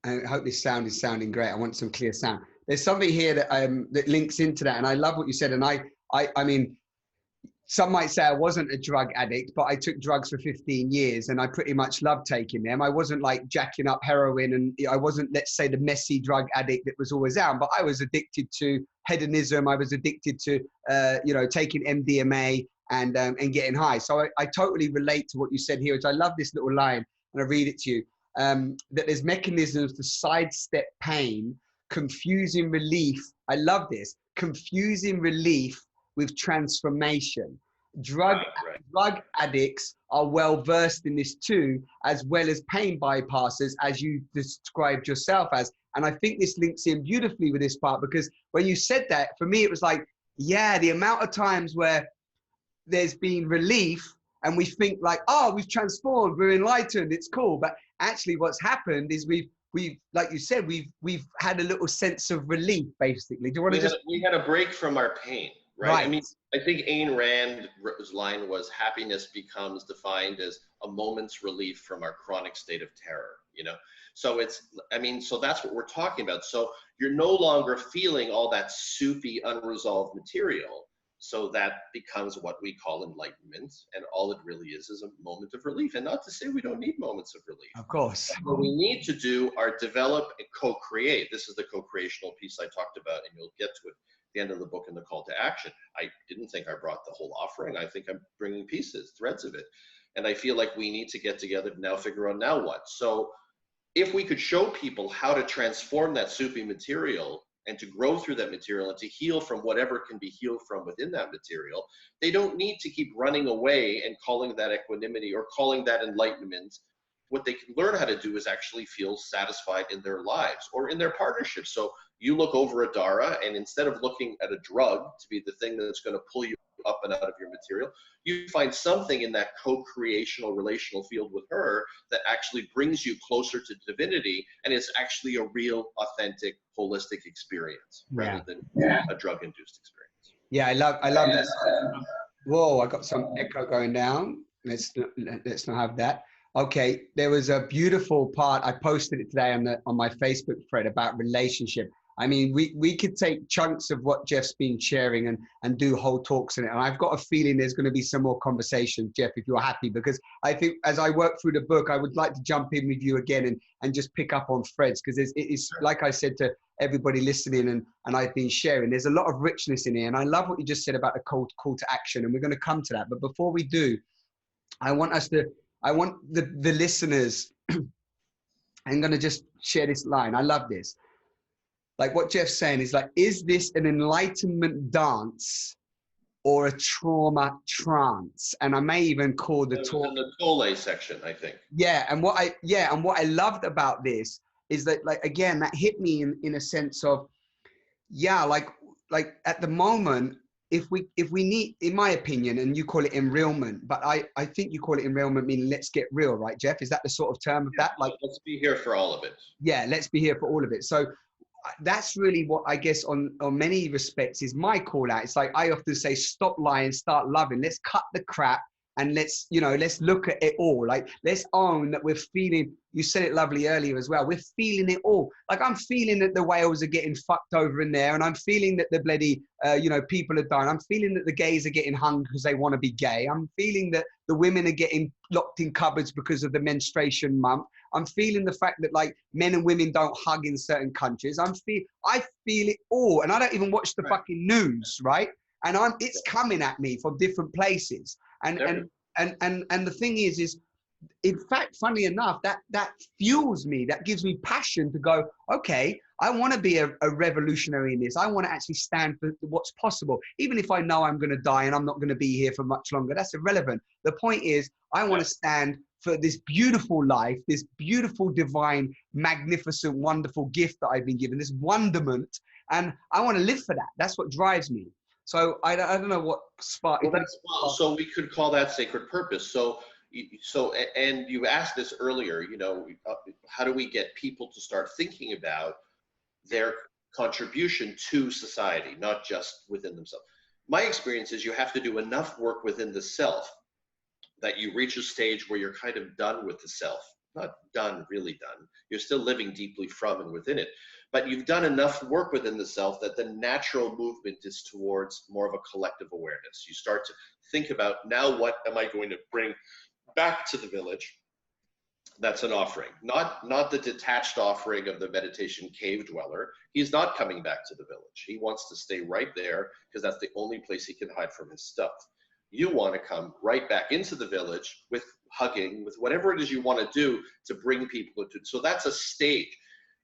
A: I hope this sound is sounding great. I want some clear sound. There's something here that that links into that, and I love what you said. And I mean, some might say I wasn't a drug addict, but I took drugs for 15 years and I pretty much loved taking them. I wasn't like jacking up heroin, and I wasn't, let's say, the messy drug addict that was always out, but I was addicted to hedonism. I was addicted to, taking MDMA and getting high. So I totally relate to what you said here. I love this little line, and I read it to you, that there's mechanisms to sidestep pain, confusing relief. I love this, confusing relief with transformation. Drug addicts are well versed in this too, as well as pain bypassers, as you described yourself as. And I think this links in beautifully with this part, because when you said that, for me, it was like, yeah, the amount of times where there's been relief and we think like, oh, we've transformed, we're enlightened, it's cool. But actually what's happened is we've like you said, we've had a little sense of relief, basically. Do you want to
B: we had a break from our pain. Right. I mean, I think Ayn Rand's line was, happiness becomes defined as a moment's relief from our chronic state of terror, you know? So so that's what we're talking about. So you're no longer feeling all that soupy, unresolved material. So that becomes what we call enlightenment. And all it really is a moment of relief. And not to say we don't need moments of relief.
A: Of course.
B: What we need to do are develop and co-create. This is the co-creational piece I talked about, and you'll get to it the end of the book and the call to action. I didn't think I brought the whole offering. I think I'm bringing pieces, threads of it. And I feel like we need to get together to now figure out now what. So if we could show people how to transform that soupy material and to grow through that material and to heal from whatever can be healed from within that material, they don't need to keep running away and calling that equanimity or calling that enlightenment. What they can learn how to do is actually feel satisfied in their lives or in their partnerships. So you look over at Dara, and instead of looking at a drug to be the thing that's going to pull you up and out of your material, you find something in that co-creational relational field with her that actually brings you closer to divinity, and it's actually a real, authentic, holistic experience rather than a drug-induced experience.
A: Yeah, I love this. Whoa, I got some echo going down. Let's not have that. Okay, there was a beautiful part. I posted it today on my Facebook thread about relationship. I mean, we could take chunks of what Jeff's been sharing and do whole talks in it. And I've got a feeling there's going to be some more conversation, Jeff, if you're happy, because I think as I work through the book, I would like to jump in with you again and just pick up on threads, because it's like I said to everybody listening and I've been sharing, there's a lot of richness in here. And I love what you just said about the call to action, and we're going to come to that. But before we do, I want the listeners, I'm going to just share this line. I love this. Like what Jeff's saying is like, is this an enlightenment dance or a trauma trance. And I may even call the talk
B: in the Tole section, I think.
A: Yeah. And what I loved about this is that, like, again, that hit me in a sense of, yeah, like at the moment, if we need, in my opinion, and you call it enrealment, but I think you call it enrealment, meaning let's get real, right, Jeff? Is that the sort of term of that? Like,
B: let's be here for all of it.
A: Yeah, let's be here for all of it. So that's really what I guess on many respects is my call out. It's like I often say, stop lying, start loving. Let's cut the crap and let's look at it all. Like, let's own that we're feeling, you said it lovely earlier as well, we're feeling it all. Like, I'm feeling that the whales are getting fucked over in there, and I'm feeling that the bloody, people are dying. I'm feeling that the gays are getting hung because they want to be gay. I'm feeling that the women are getting locked in cupboards because of the menstruation month. I'm feeling the fact that, like, men and women don't hug in certain countries. I feel it all, and I don't even watch the fucking news, right? And it's coming at me from different places. And the thing is in fact, funnily enough, that fuels me. That gives me passion to go, okay, I want to be a revolutionary in this. I want to actually stand for what's possible. Even if I know I'm going to die and I'm not going to be here for much longer, that's irrelevant. The point is, I want to stand for this beautiful life, this beautiful, divine, magnificent, wonderful gift that I've been given, this wonderment. And I want to live for that. That's what drives me. So I don't know what spark.
B: So we could call that sacred purpose. So and you asked this earlier, how do we get people to start thinking about their contribution to society, not just within themselves? My experience is you have to do enough work within the self that you reach a stage where you're kind of done with the self. Not done, really done. You're still living deeply from and within it. But you've done enough work within the self that the natural movement is towards more of a collective awareness. You start to think about, now what am I going to bring back to the village? That's an offering. Not the detached offering of the meditation cave dweller. He's not coming back to the village. He wants to stay right there because that's the only place he can hide from his stuff. You want to come right back into the village with hugging, with whatever it is you want to do to bring people into. So that's a stage.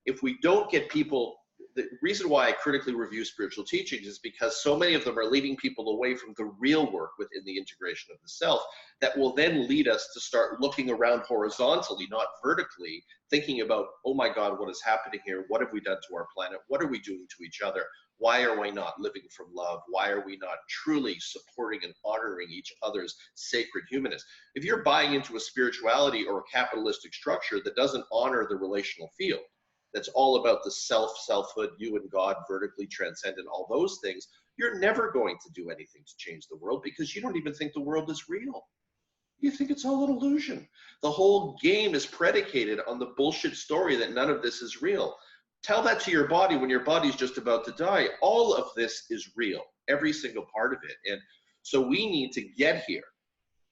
B: If we don't get people, the reason why I critically review spiritual teachings is because so many of them are leading people away from the real work within the integration of the self that will then lead us to start looking around horizontally, not vertically, thinking about, oh my God, what is happening here? What have we done to our planet? What are we doing to each other? Why are we not living from love? Why are we not truly supporting and honoring each other's sacred humanness? If you're buying into a spirituality or a capitalistic structure that doesn't honor the relational field, that's all about the selfhood, you and God, vertically transcendent, all those things, you're never going to do anything to change the world because you don't even think the world is real. You think it's all an illusion. The whole game is predicated on the bullshit story that none of this is real. Tell that to your body when your body's just about to die. All of this is real, every single part of it. And so we need to get here.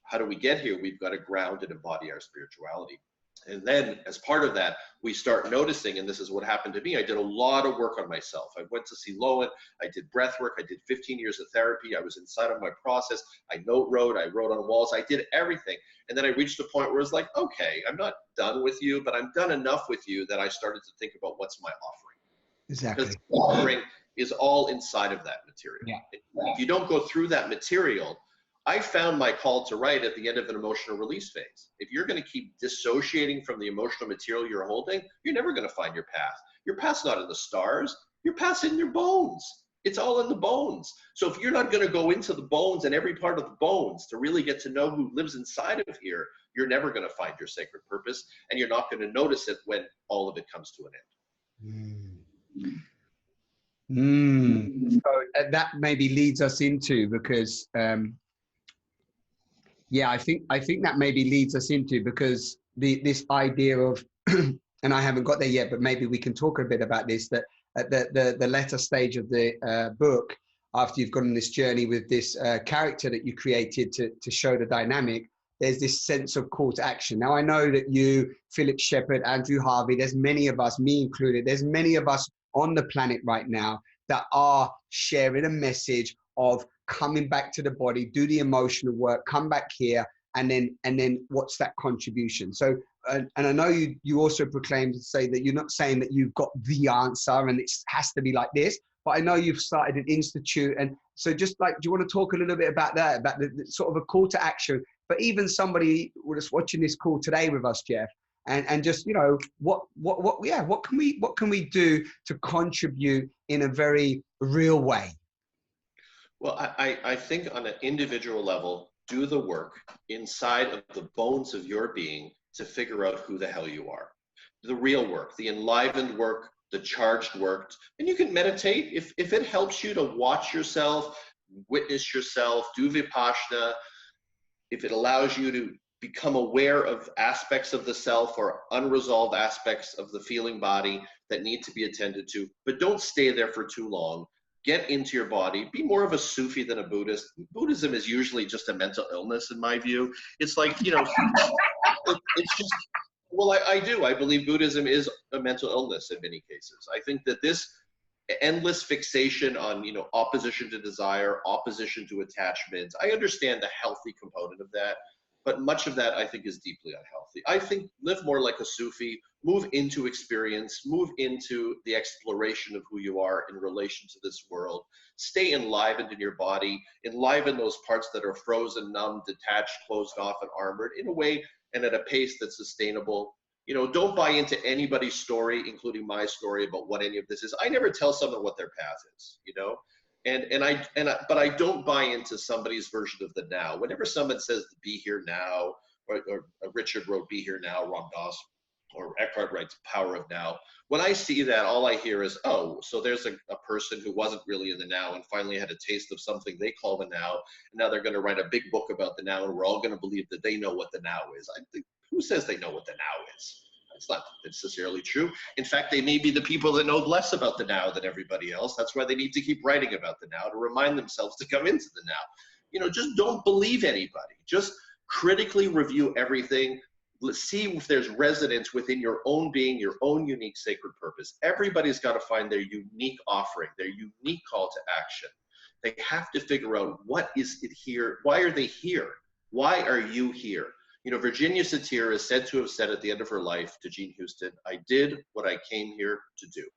B: How do we get here? We've got to ground and embody our spirituality. And then as part of that, we start noticing, and this is what happened to me, I did a lot of work on myself. I went to see Lowen, I did breath work, I did 15 years of therapy, I was inside of my process, I wrote on walls, I did everything. And then I reached a point where it's like, okay, I'm not done with you, but I'm done enough with you that I started to think about what's my offering.
A: Exactly.
B: Because the offering is all inside of that material.
A: Yeah.
B: If you don't go through that material, I found my call to write at the end of an emotional release phase. If you're going to keep dissociating from the emotional material you're holding, you're never going to find your path. Your path's not in the stars. Your path's in your bones. It's all in the bones. So if you're not going to go into the bones and every part of the bones to really get to know who lives inside of here, you're never going to find your sacred purpose, and you're not going to notice it when all of it comes to an end.
A: So that maybe leads us into, because I think that maybe leads us into, because this idea of, and I haven't got there yet, but maybe we can talk a bit about this, that at the latter stage of the book, after you've gone on this journey with this character that you created to show the dynamic, there's this sense of call to action. Now, I know that you, Philip Shepherd, Andrew Harvey, there's many of us, me included, there's many of us on the planet right now that are sharing a message of coming back to the body, do the emotional work, come back here, and then what's that contribution? So, and I know you also proclaim to say that you're not saying that you've got the answer and it has to be like this, but I know you've started an institute. And so just like, do you want to talk a little bit about that, about the sort of a call to action, but even somebody that's watching this call today with us, Jeff, and just, you know, what can we do to contribute in a very real way?
B: Well, I think on an individual level, do the work inside of the bones of your being to figure out who the hell you are. The real work, the enlivened work, the charged work. And you can meditate if it helps you to watch yourself, witness yourself, do Vipassana, if it allows you to become aware of aspects of the self or unresolved aspects of the feeling body that need to be attended to, but don't stay there for too long. Get into your body. Be more of a Sufi than a Buddhist. Buddhism is usually just a mental illness, in my view. It's like, you know, it's just, well, I do. I believe Buddhism is a mental illness in many cases. I think that this endless fixation on, you know, opposition to desire, opposition to attachment, I understand the healthy component of that, but much of that I think is deeply unhealthy. I think live more like a Sufi, move into experience, move into the exploration of who you are in relation to this world. Stay enlivened in your body, enliven those parts that are frozen, numb, detached, closed off, and armored in a way and at a pace that's sustainable. You know, don't buy into anybody's story, including my story, about what any of this is. I never tell someone what their path is, you know, but I don't buy into somebody's version of the now. Whenever someone says be here now, or Richard wrote Be Here Now, Ram Dass, or Eckhart writes Power of Now. When I see that, all I hear is, oh, so there's a person who wasn't really in the now and finally had a taste of something they call the now, and now they're going to write a big book about the now, and we're all going to believe that they know what the now is. I think, who says they know what the now is? It's not necessarily true. In fact, they may be the people that know less about the now than everybody else. That's why they need to keep writing about the now, to remind themselves to come into the now. You know, just don't believe anybody. Just critically review everything. Let's see if there's resonance within your own being, your own unique sacred purpose. Everybody's got to find their unique offering, their unique call to action. They have to figure out, what is it here? Why are they here? Why are you here? You know, Virginia Satir is said to have said at the end of her life to Jean Houston, I did what I came here to do.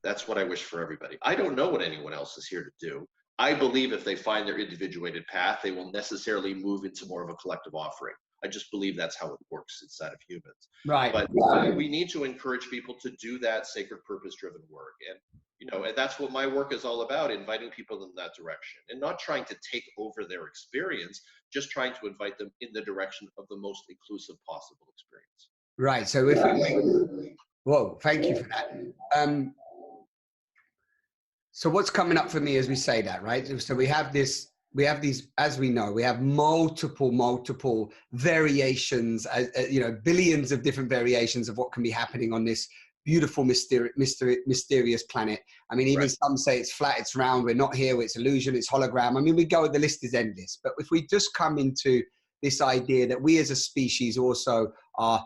B: That's what I wish for everybody. I don't know what anyone else is here to do. I believe if they find their individuated path, they will necessarily move into more of a collective offering. I just believe that's how it works inside of humans.
A: Right.
B: But we need to encourage people to do that sacred purpose-driven work. And, you know, and that's what my work is all about, inviting people in that direction and not trying to take over their experience, just trying to invite them in the direction of the most inclusive possible experience.
A: Right. So if whoa, thank you for that. So what's coming up for me as we say that, right? So we have these, as we know, we have multiple variations, you know, billions of different variations of what can be happening on this beautiful, mysterious planet. I mean, even some say it's flat, it's round, we're not here, it's illusion, it's hologram. I mean, the list is endless. But if we just come into this idea that we as a species also are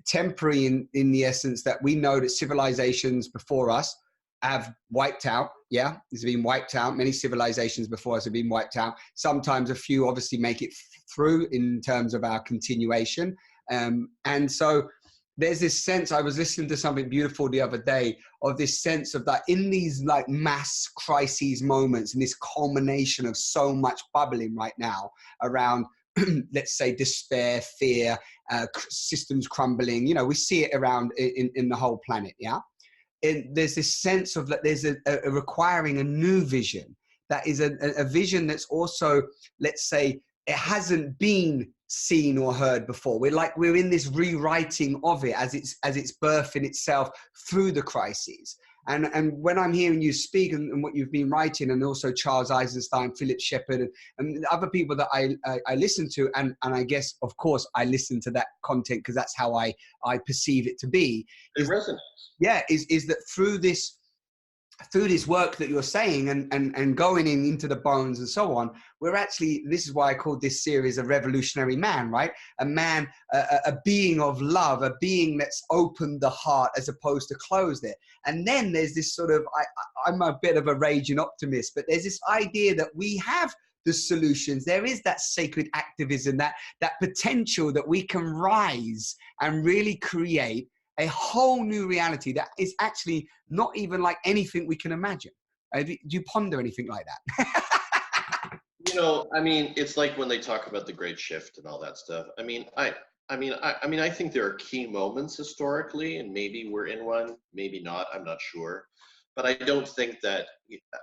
A: temporary in the essence that we know that civilizations before us have wiped out. Yeah, it's been wiped out. Many civilizations before us have been wiped out. Sometimes a few obviously make it through in terms of our continuation. And so there's this sense, I was listening to something beautiful the other day, of this sense of that in these like mass crises moments and this culmination of so much bubbling right now around, let's say, despair, fear, systems crumbling, you know, we see it around in the whole planet. Yeah. And there's this sense of that there's a requiring a new vision that is a vision that's also, let's say, it hasn't been seen or heard before. We're in this rewriting of it as it's birthing itself through the crises. And when I'm hearing you speak and what you've been writing, and also Charles Eisenstein, Philip Shepard, and other people that I listen to, and I guess, of course, I listen to that content because that's how I perceive it to be.
B: It resonates.
A: Yeah, is that through this work that you're saying and going into the bones and so on, we're actually, this is why I called this series a revolutionary man, right? A man, a being of love, a being that's opened the heart as opposed to closed it. And then there's this sort of, I'm a bit of a raging optimist, but there's this idea that we have the solutions. There is that sacred activism, that potential that we can rise and really create a whole new reality that is actually not even like anything we can imagine. Do you ponder anything like that?
B: I mean, it's like when they talk about the Great Shift and all that stuff. I think there are key moments historically, and maybe we're in one, maybe not. I'm not sure, but I don't think that.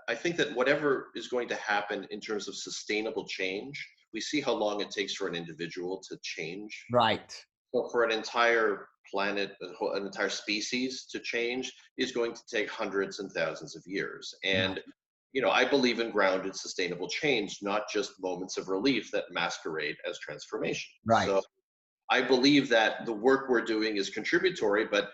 B: I think that whatever is going to happen in terms of sustainable change, we see how long it takes for an individual to change.
A: Right.
B: So for an entire planet, an entire species to change is going to take hundreds and thousands of years. And I believe in grounded, sustainable change, not just moments of relief that masquerade as transformation.
A: Right.
B: So I believe that the work we're doing is contributory, but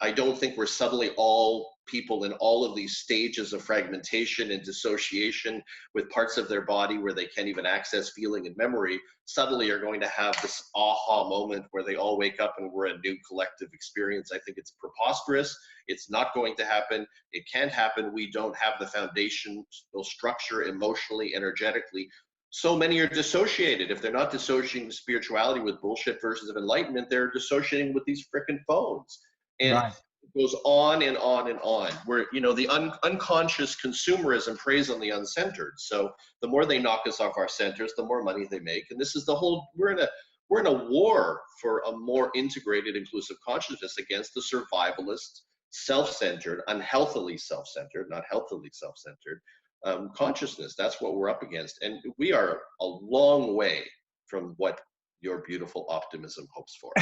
B: I don't think we're suddenly all people in all of these stages of fragmentation and dissociation with parts of their body where they can't even access feeling and memory, suddenly are going to have this aha moment where they all wake up and we're a new collective experience. I think it's preposterous. It's not going to happen. It can't happen. We don't have the foundational structure emotionally, energetically. So many are dissociated. If they're not dissociating spirituality with bullshit versions of enlightenment, they're dissociating with these frickin' phones. And it goes on and on and on. Where the unconscious consumerism preys on the uncentered. So the more they knock us off our centers, the more money they make. And this is the whole. We're in a war for a more integrated, inclusive consciousness against the survivalist, self-centered, unhealthily self-centered, not healthily self-centered consciousness. That's what we're up against, and we are a long way from what your beautiful optimism hopes for.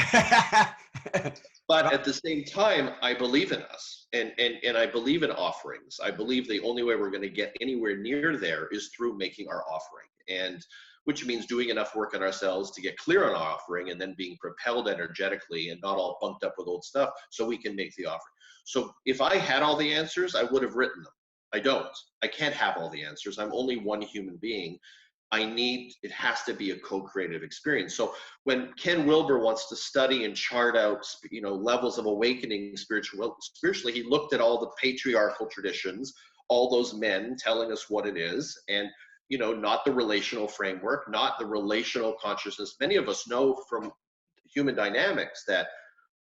B: But at the same time, I believe in us, and I believe in offerings. I believe the only way we're going to get anywhere near there is through making our offering, and which means doing enough work on ourselves to get clear on our offering, and then being propelled energetically and not all bunked up with old stuff, so we can make the offering. So if I had all the answers, I would have written them. I don't. I can't have all the answers. I'm only one human being. It has to be a co-creative experience. So when Ken Wilber wants to study and chart out, levels of awakening spiritually, he looked at all the patriarchal traditions, all those men telling us what it is, and, not the relational framework, not the relational consciousness. Many of us know from human dynamics that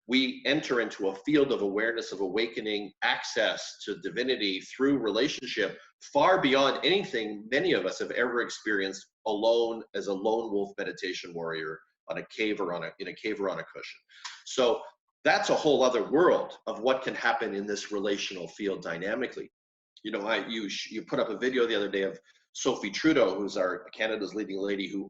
B: we enter into a field of awareness, of awakening, access to divinity through relationship far beyond anything many of us have ever experienced alone as a lone wolf meditation warrior on a cave or in a cave or on a cushion. So that's a whole other world of what can happen in this relational field dynamically. You put up a video the other day of Sophie Trudeau, who's Canada's leading lady, who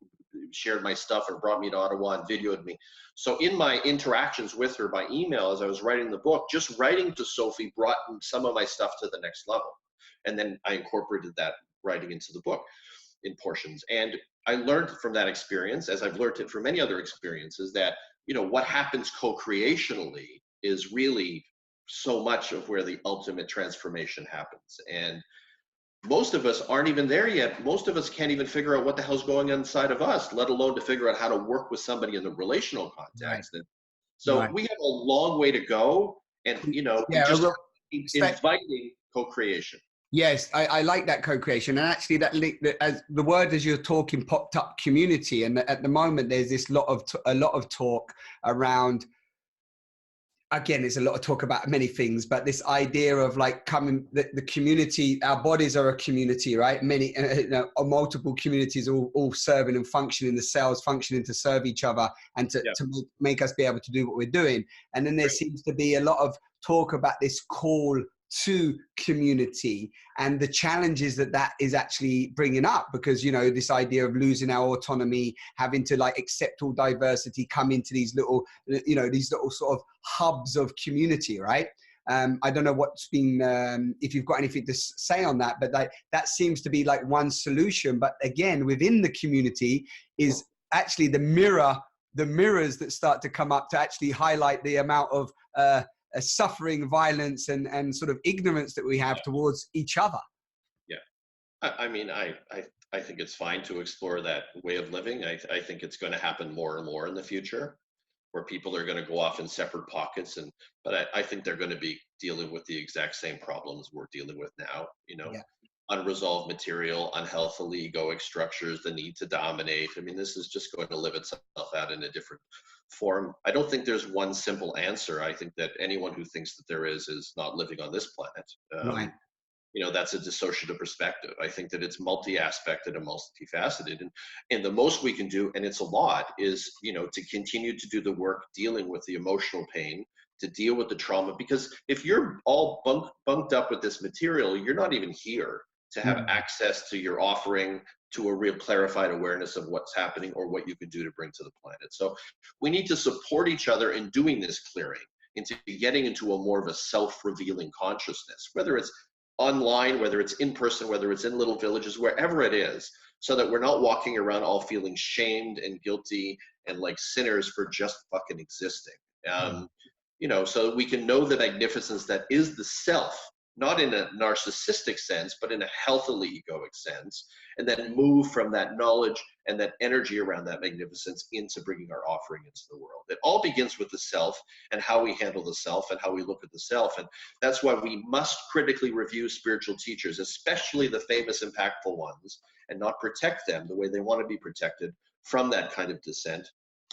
B: shared my stuff and brought me to Ottawa and videoed me. So in my interactions with her by email as I was writing the book, just writing to Sophie brought some of my stuff to the next level. And then I incorporated that writing into the book in portions. And I learned from that experience, as I've learned it from many other experiences, that what happens co-creationally is really so much of where the ultimate transformation happens. And most of us aren't even there yet. Most of us can't even figure out what the hell's going on inside of us, let alone to figure out how to work with somebody in the relational context. Right. And so we have a long way to go, and we just keep inviting co-creation.
A: Yes, I like that co-creation, and actually as the word as you're talking popped up, community, and at the moment there's this a lot of talk around. Again, there's a lot of talk about many things, but this idea of like the community, our bodies are a community, right? Many, multiple communities all serving and functioning, the cells functioning to serve each other and to make us be able to do what we're doing. And then there seems to be a lot of talk about this call to community and the challenges that is actually bringing up, because this idea of losing our autonomy, having to like accept all diversity, come into these little sort of hubs of community, right? I don't know what's been if you've got anything to say on that, but that seems to be like one solution. But again, within the community is actually the mirrors that start to come up to actually highlight the amount of suffering, violence, and sort of ignorance that we have towards each other.
B: Yeah, I mean, I think it's fine to explore that way of living. I think it's going to happen more and more in the future, where people are going to go off in separate pockets, but I think they're going to be dealing with the exact same problems we're dealing with now. Unresolved material, unhealthily egoic structures, the need to dominate. I mean, this is just going to live itself out in a different form. I don't think there's one simple answer. I think that anyone who thinks that there is not living on this planet.
A: Right.
B: that's a dissociative perspective. I think that it's multi-aspected and multifaceted, and the most we can do, and it's a lot, is to continue to do the work dealing with the emotional pain, to deal with the trauma. Because if you're all bunked up with this material, you're not even here to have access to your offering, to a real clarified awareness of what's happening or what you can do to bring to the planet. So we need to support each other in doing this clearing, into getting into a more of a self-revealing consciousness, whether it's online, whether it's in person, whether it's in little villages, wherever it is, so that we're not walking around all feeling shamed and guilty and like sinners for just fucking existing. So that we can know the magnificence that is the self, not in a narcissistic sense, but in a healthily egoic sense, and then move from that knowledge and that energy around that magnificence into bringing our offering into the world. It all begins with the self and how we handle the self and how we look at the self. And that's why we must critically review spiritual teachers, especially the famous, impactful ones, and not protect them the way they want to be protected from that kind of dissent,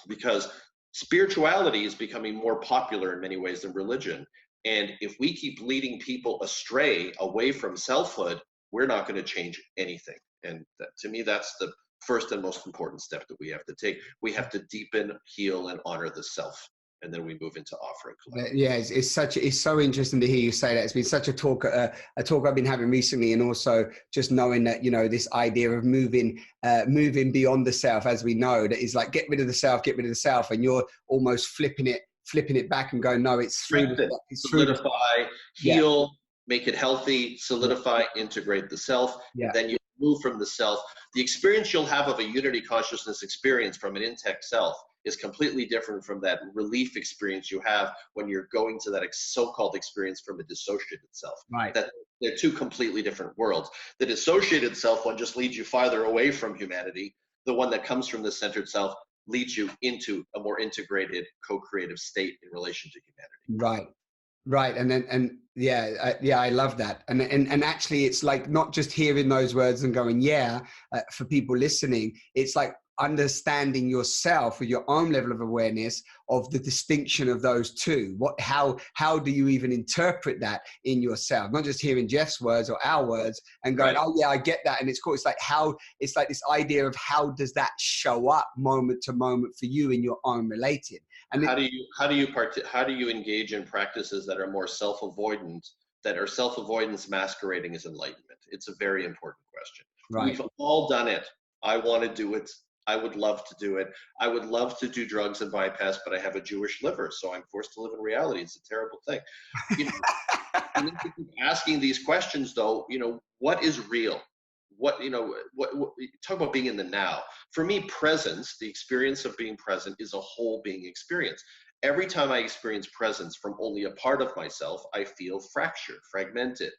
B: because spirituality is becoming more popular in many ways than religion. And if we keep leading people astray away from selfhood, we're not going to change anything. And to me, that's the first and most important step that we have to take. We have to deepen, heal, and honor the self. And then we move into offering.
A: Yeah, it's so interesting to hear you say that. It's been such a talk I've been having recently, and also just knowing that, this idea of moving beyond the self, as we know, that is like, get rid of the self, and you're almost flipping it back and going, no, it's through
B: solidify, heal, make it healthy, solidify, integrate the self. And then you move from the self. The experience you'll have of a unity consciousness experience from an intact self is completely different from that relief experience you have when you're going to that so-called experience from a dissociated self.
A: Right.
B: That they're two completely different worlds. The dissociated self one just leads you farther away from humanity. The one that comes from the centered self leads you into a more integrated, co-creative state in relation to humanity.
A: Right. And I love that. And actually, it's like not just hearing those words and going, for people listening, it's like understanding yourself with your own level of awareness of the distinction of those two. How do you even interpret that in yourself? Not just hearing Jeff's words or our words and going, oh yeah, I get that. And it's cool. It's like this idea of how does that show up moment to moment for you in your own related. And
B: how do you engage in practices that are more self-avoidant, that are self-avoidance masquerading as enlightenment? It's a very important question.
A: Right.
B: We've all done it. I want to do it. I would love to do it. I would love to do drugs and bypass, but I have a Jewish liver, so I'm forced to live in reality. It's a terrible thing. You need to keep asking these questions, though. What is real? What talk about being in the now. For me, presence, the experience of being present, is a whole being experience. Every time I experience presence from only a part of myself, I feel fractured, fragmented,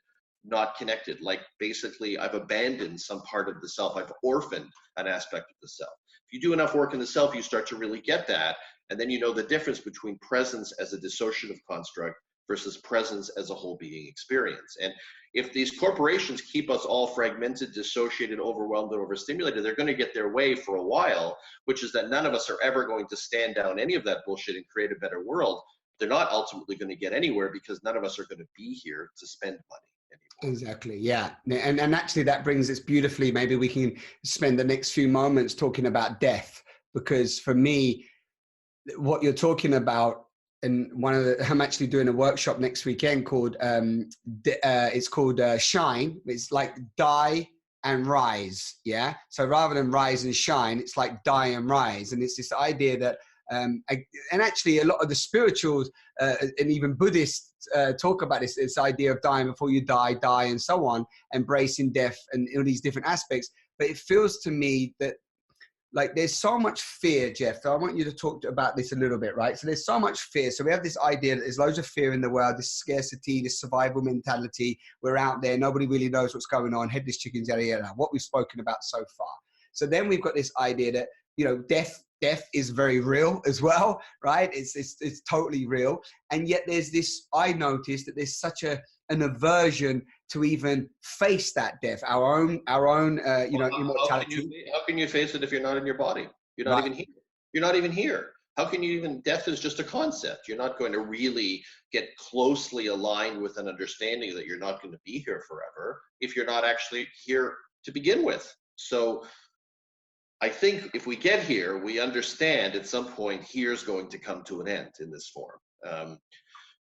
B: not connected. Like basically I've abandoned some part of the self. I've orphaned an aspect of the self. If you do enough work in the self, you start to really get that. And then you know the difference between presence as a dissociative construct versus presence as a whole being experience. And if these corporations keep us all fragmented, dissociated, overwhelmed, and overstimulated, they're going to get their way for a while, which is that none of us are ever going to stand down any of that bullshit and create a better world. They're not ultimately going to get anywhere because none of us are going to be here to spend money anymore.
A: Exactly. Yeah. And actually that brings us beautifully. Maybe we can spend the next few moments talking about death, because for me, what you're talking about, and I'm actually doing a workshop next weekend called, it's called Shine. It's like die and rise. Yeah. So rather than rise and shine, it's like die and rise. And it's this idea that, and actually a lot of the spirituals and even Buddhists talk about this idea of dying before you die, and so on, embracing death and all these different aspects. But it feels to me that like there's so much fear, Jeff. So I want you to talk about this a little bit, right? So there's so much fear. So we have this idea that there's loads of fear in the world, this scarcity, this survival mentality. We're out there. Nobody really knows what's going on. Headless chickens, yada, yada, what we've spoken about so far. So then we've got this idea that, death is very real as well, right? It's totally real. And yet there's this, I noticed that there's such an aversion to even face that death, our own immortality.
B: How can you face it if you're not in your body? You're not even here. You're not even here. How can you even, death is just a concept. You're not going to really get closely aligned with an understanding that you're not going to be here forever if you're not actually here to begin with. So I think if we get here, we understand at some point here's going to come to an end in this form.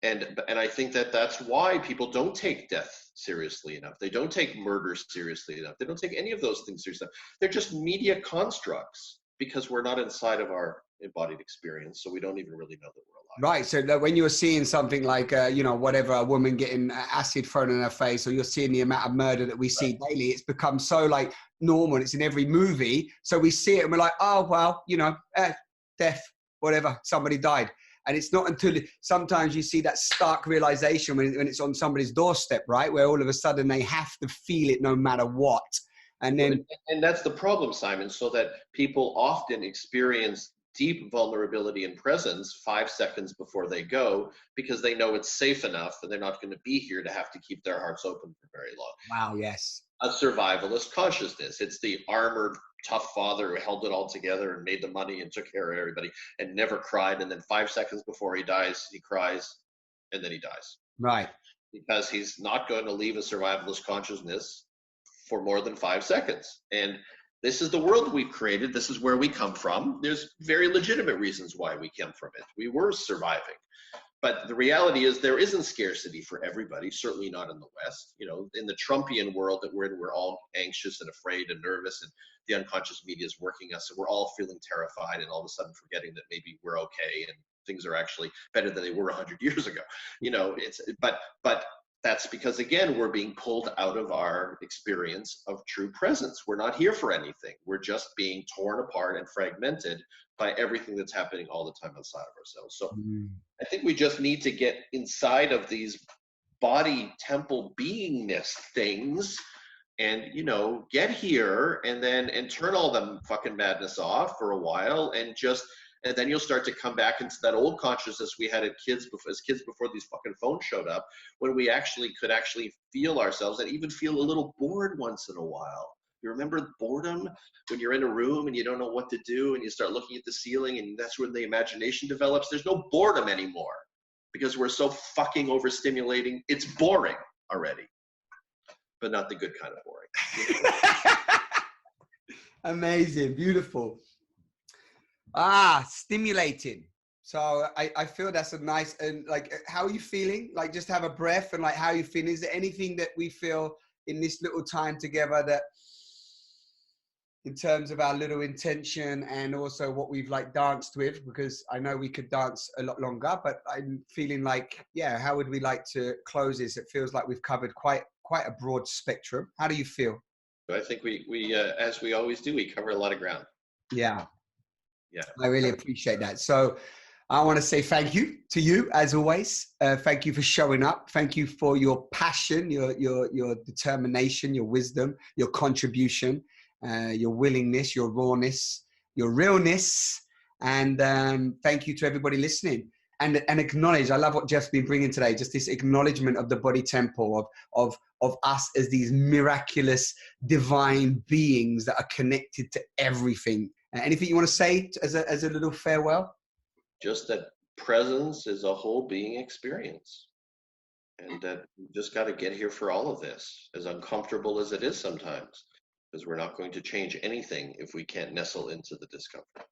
B: And I think that that's why people don't take death seriously enough. They don't take murder seriously enough. They don't take any of those things seriously enough. They're just media constructs because we're not inside of our embodied experience, so we don't even really know that we're alive.
A: Right. So that when you're seeing something like, whatever, a woman getting acid thrown in her face, or you're seeing the amount of murder that we see daily, it's become so like normal. It's in every movie. So we see it and we're like, oh, well, death, whatever, somebody died. And it's not until sometimes you see that stark realization when it's on somebody's doorstep, right? Where all of a sudden they have to feel it no matter what.
B: And that's the problem, Simon, so that people often experience deep vulnerability and presence 5 seconds before they go because they know it's safe enough and they're not going to be here to have to keep their hearts open for very long.
A: Wow, yes.
B: A survivalist consciousness. It's the armored, tough father who held it all together and made the money and took care of everybody and never cried. And then 5 seconds before he dies, he cries and then he dies.
A: Right.
B: Because he's not going to leave a survivalist consciousness for more than 5 seconds. And this is the world we've created. This is where we come from. There's very legitimate reasons why we came from it. We were surviving. But the reality is there isn't scarcity for everybody, certainly not in the West. In the Trumpian world that we're in, we're all anxious and afraid and nervous, and the unconscious media is working us. So we're all feeling terrified and all of a sudden forgetting that maybe we're okay and things are actually better than they were 100 years ago. But that's because, again, we're being pulled out of our experience of true presence. We're not here for anything. We're just being torn apart and fragmented by everything that's happening all the time outside of ourselves. So I think we just need to get inside of these body temple beingness things and, get here and turn all the fucking madness off for a while and then you'll start to come back into that old consciousness we had as kids before these fucking phones showed up, when we could feel ourselves and even feel a little bored once in a while. You remember boredom when you're in a room and you don't know what to do and you start looking at the ceiling and that's when the imagination develops? There's no boredom anymore because we're so fucking overstimulating. It's boring already, but not the good kind of boring.
A: Amazing. Beautiful. Stimulating. So I feel that's a nice, and like, how are you feeling? Like, just have a breath and like, how are you feeling? Is there anything that we feel in this little time together that, in terms of our little intention and also what we've like danced with, because I know we could dance a lot longer, but I'm feeling like, how would we like to close this? It feels like we've covered quite a broad spectrum. How do you feel?
B: I think we as we always do, we cover a lot of ground.
A: Yeah. I really appreciate that. So I want to say thank you to you as always. Thank you for showing up. Thank you for your passion, your determination, your wisdom, your contribution, your willingness, your rawness, your realness. And thank you to everybody listening. And acknowledge, I love what Jeff's been bringing today, just this acknowledgement of the body temple, of us as these miraculous divine beings that are connected to everything. Anything you want to say as a little farewell?
B: Just that presence is a whole being experience. And that you just got to get here for all of this, as uncomfortable as it is sometimes, because we're not going to change anything if we can't nestle into the discomfort.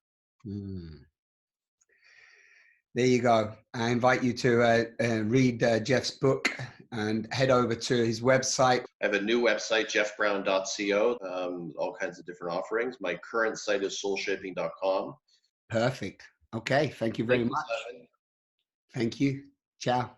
A: There you go. I invite you to read Jeff's book and head over to his website.
B: I have a new website, jeffbrown.co, all kinds of different offerings. My current site is soulshaping.com.
A: Perfect. Okay. Thank you very much. Thank you. Ciao.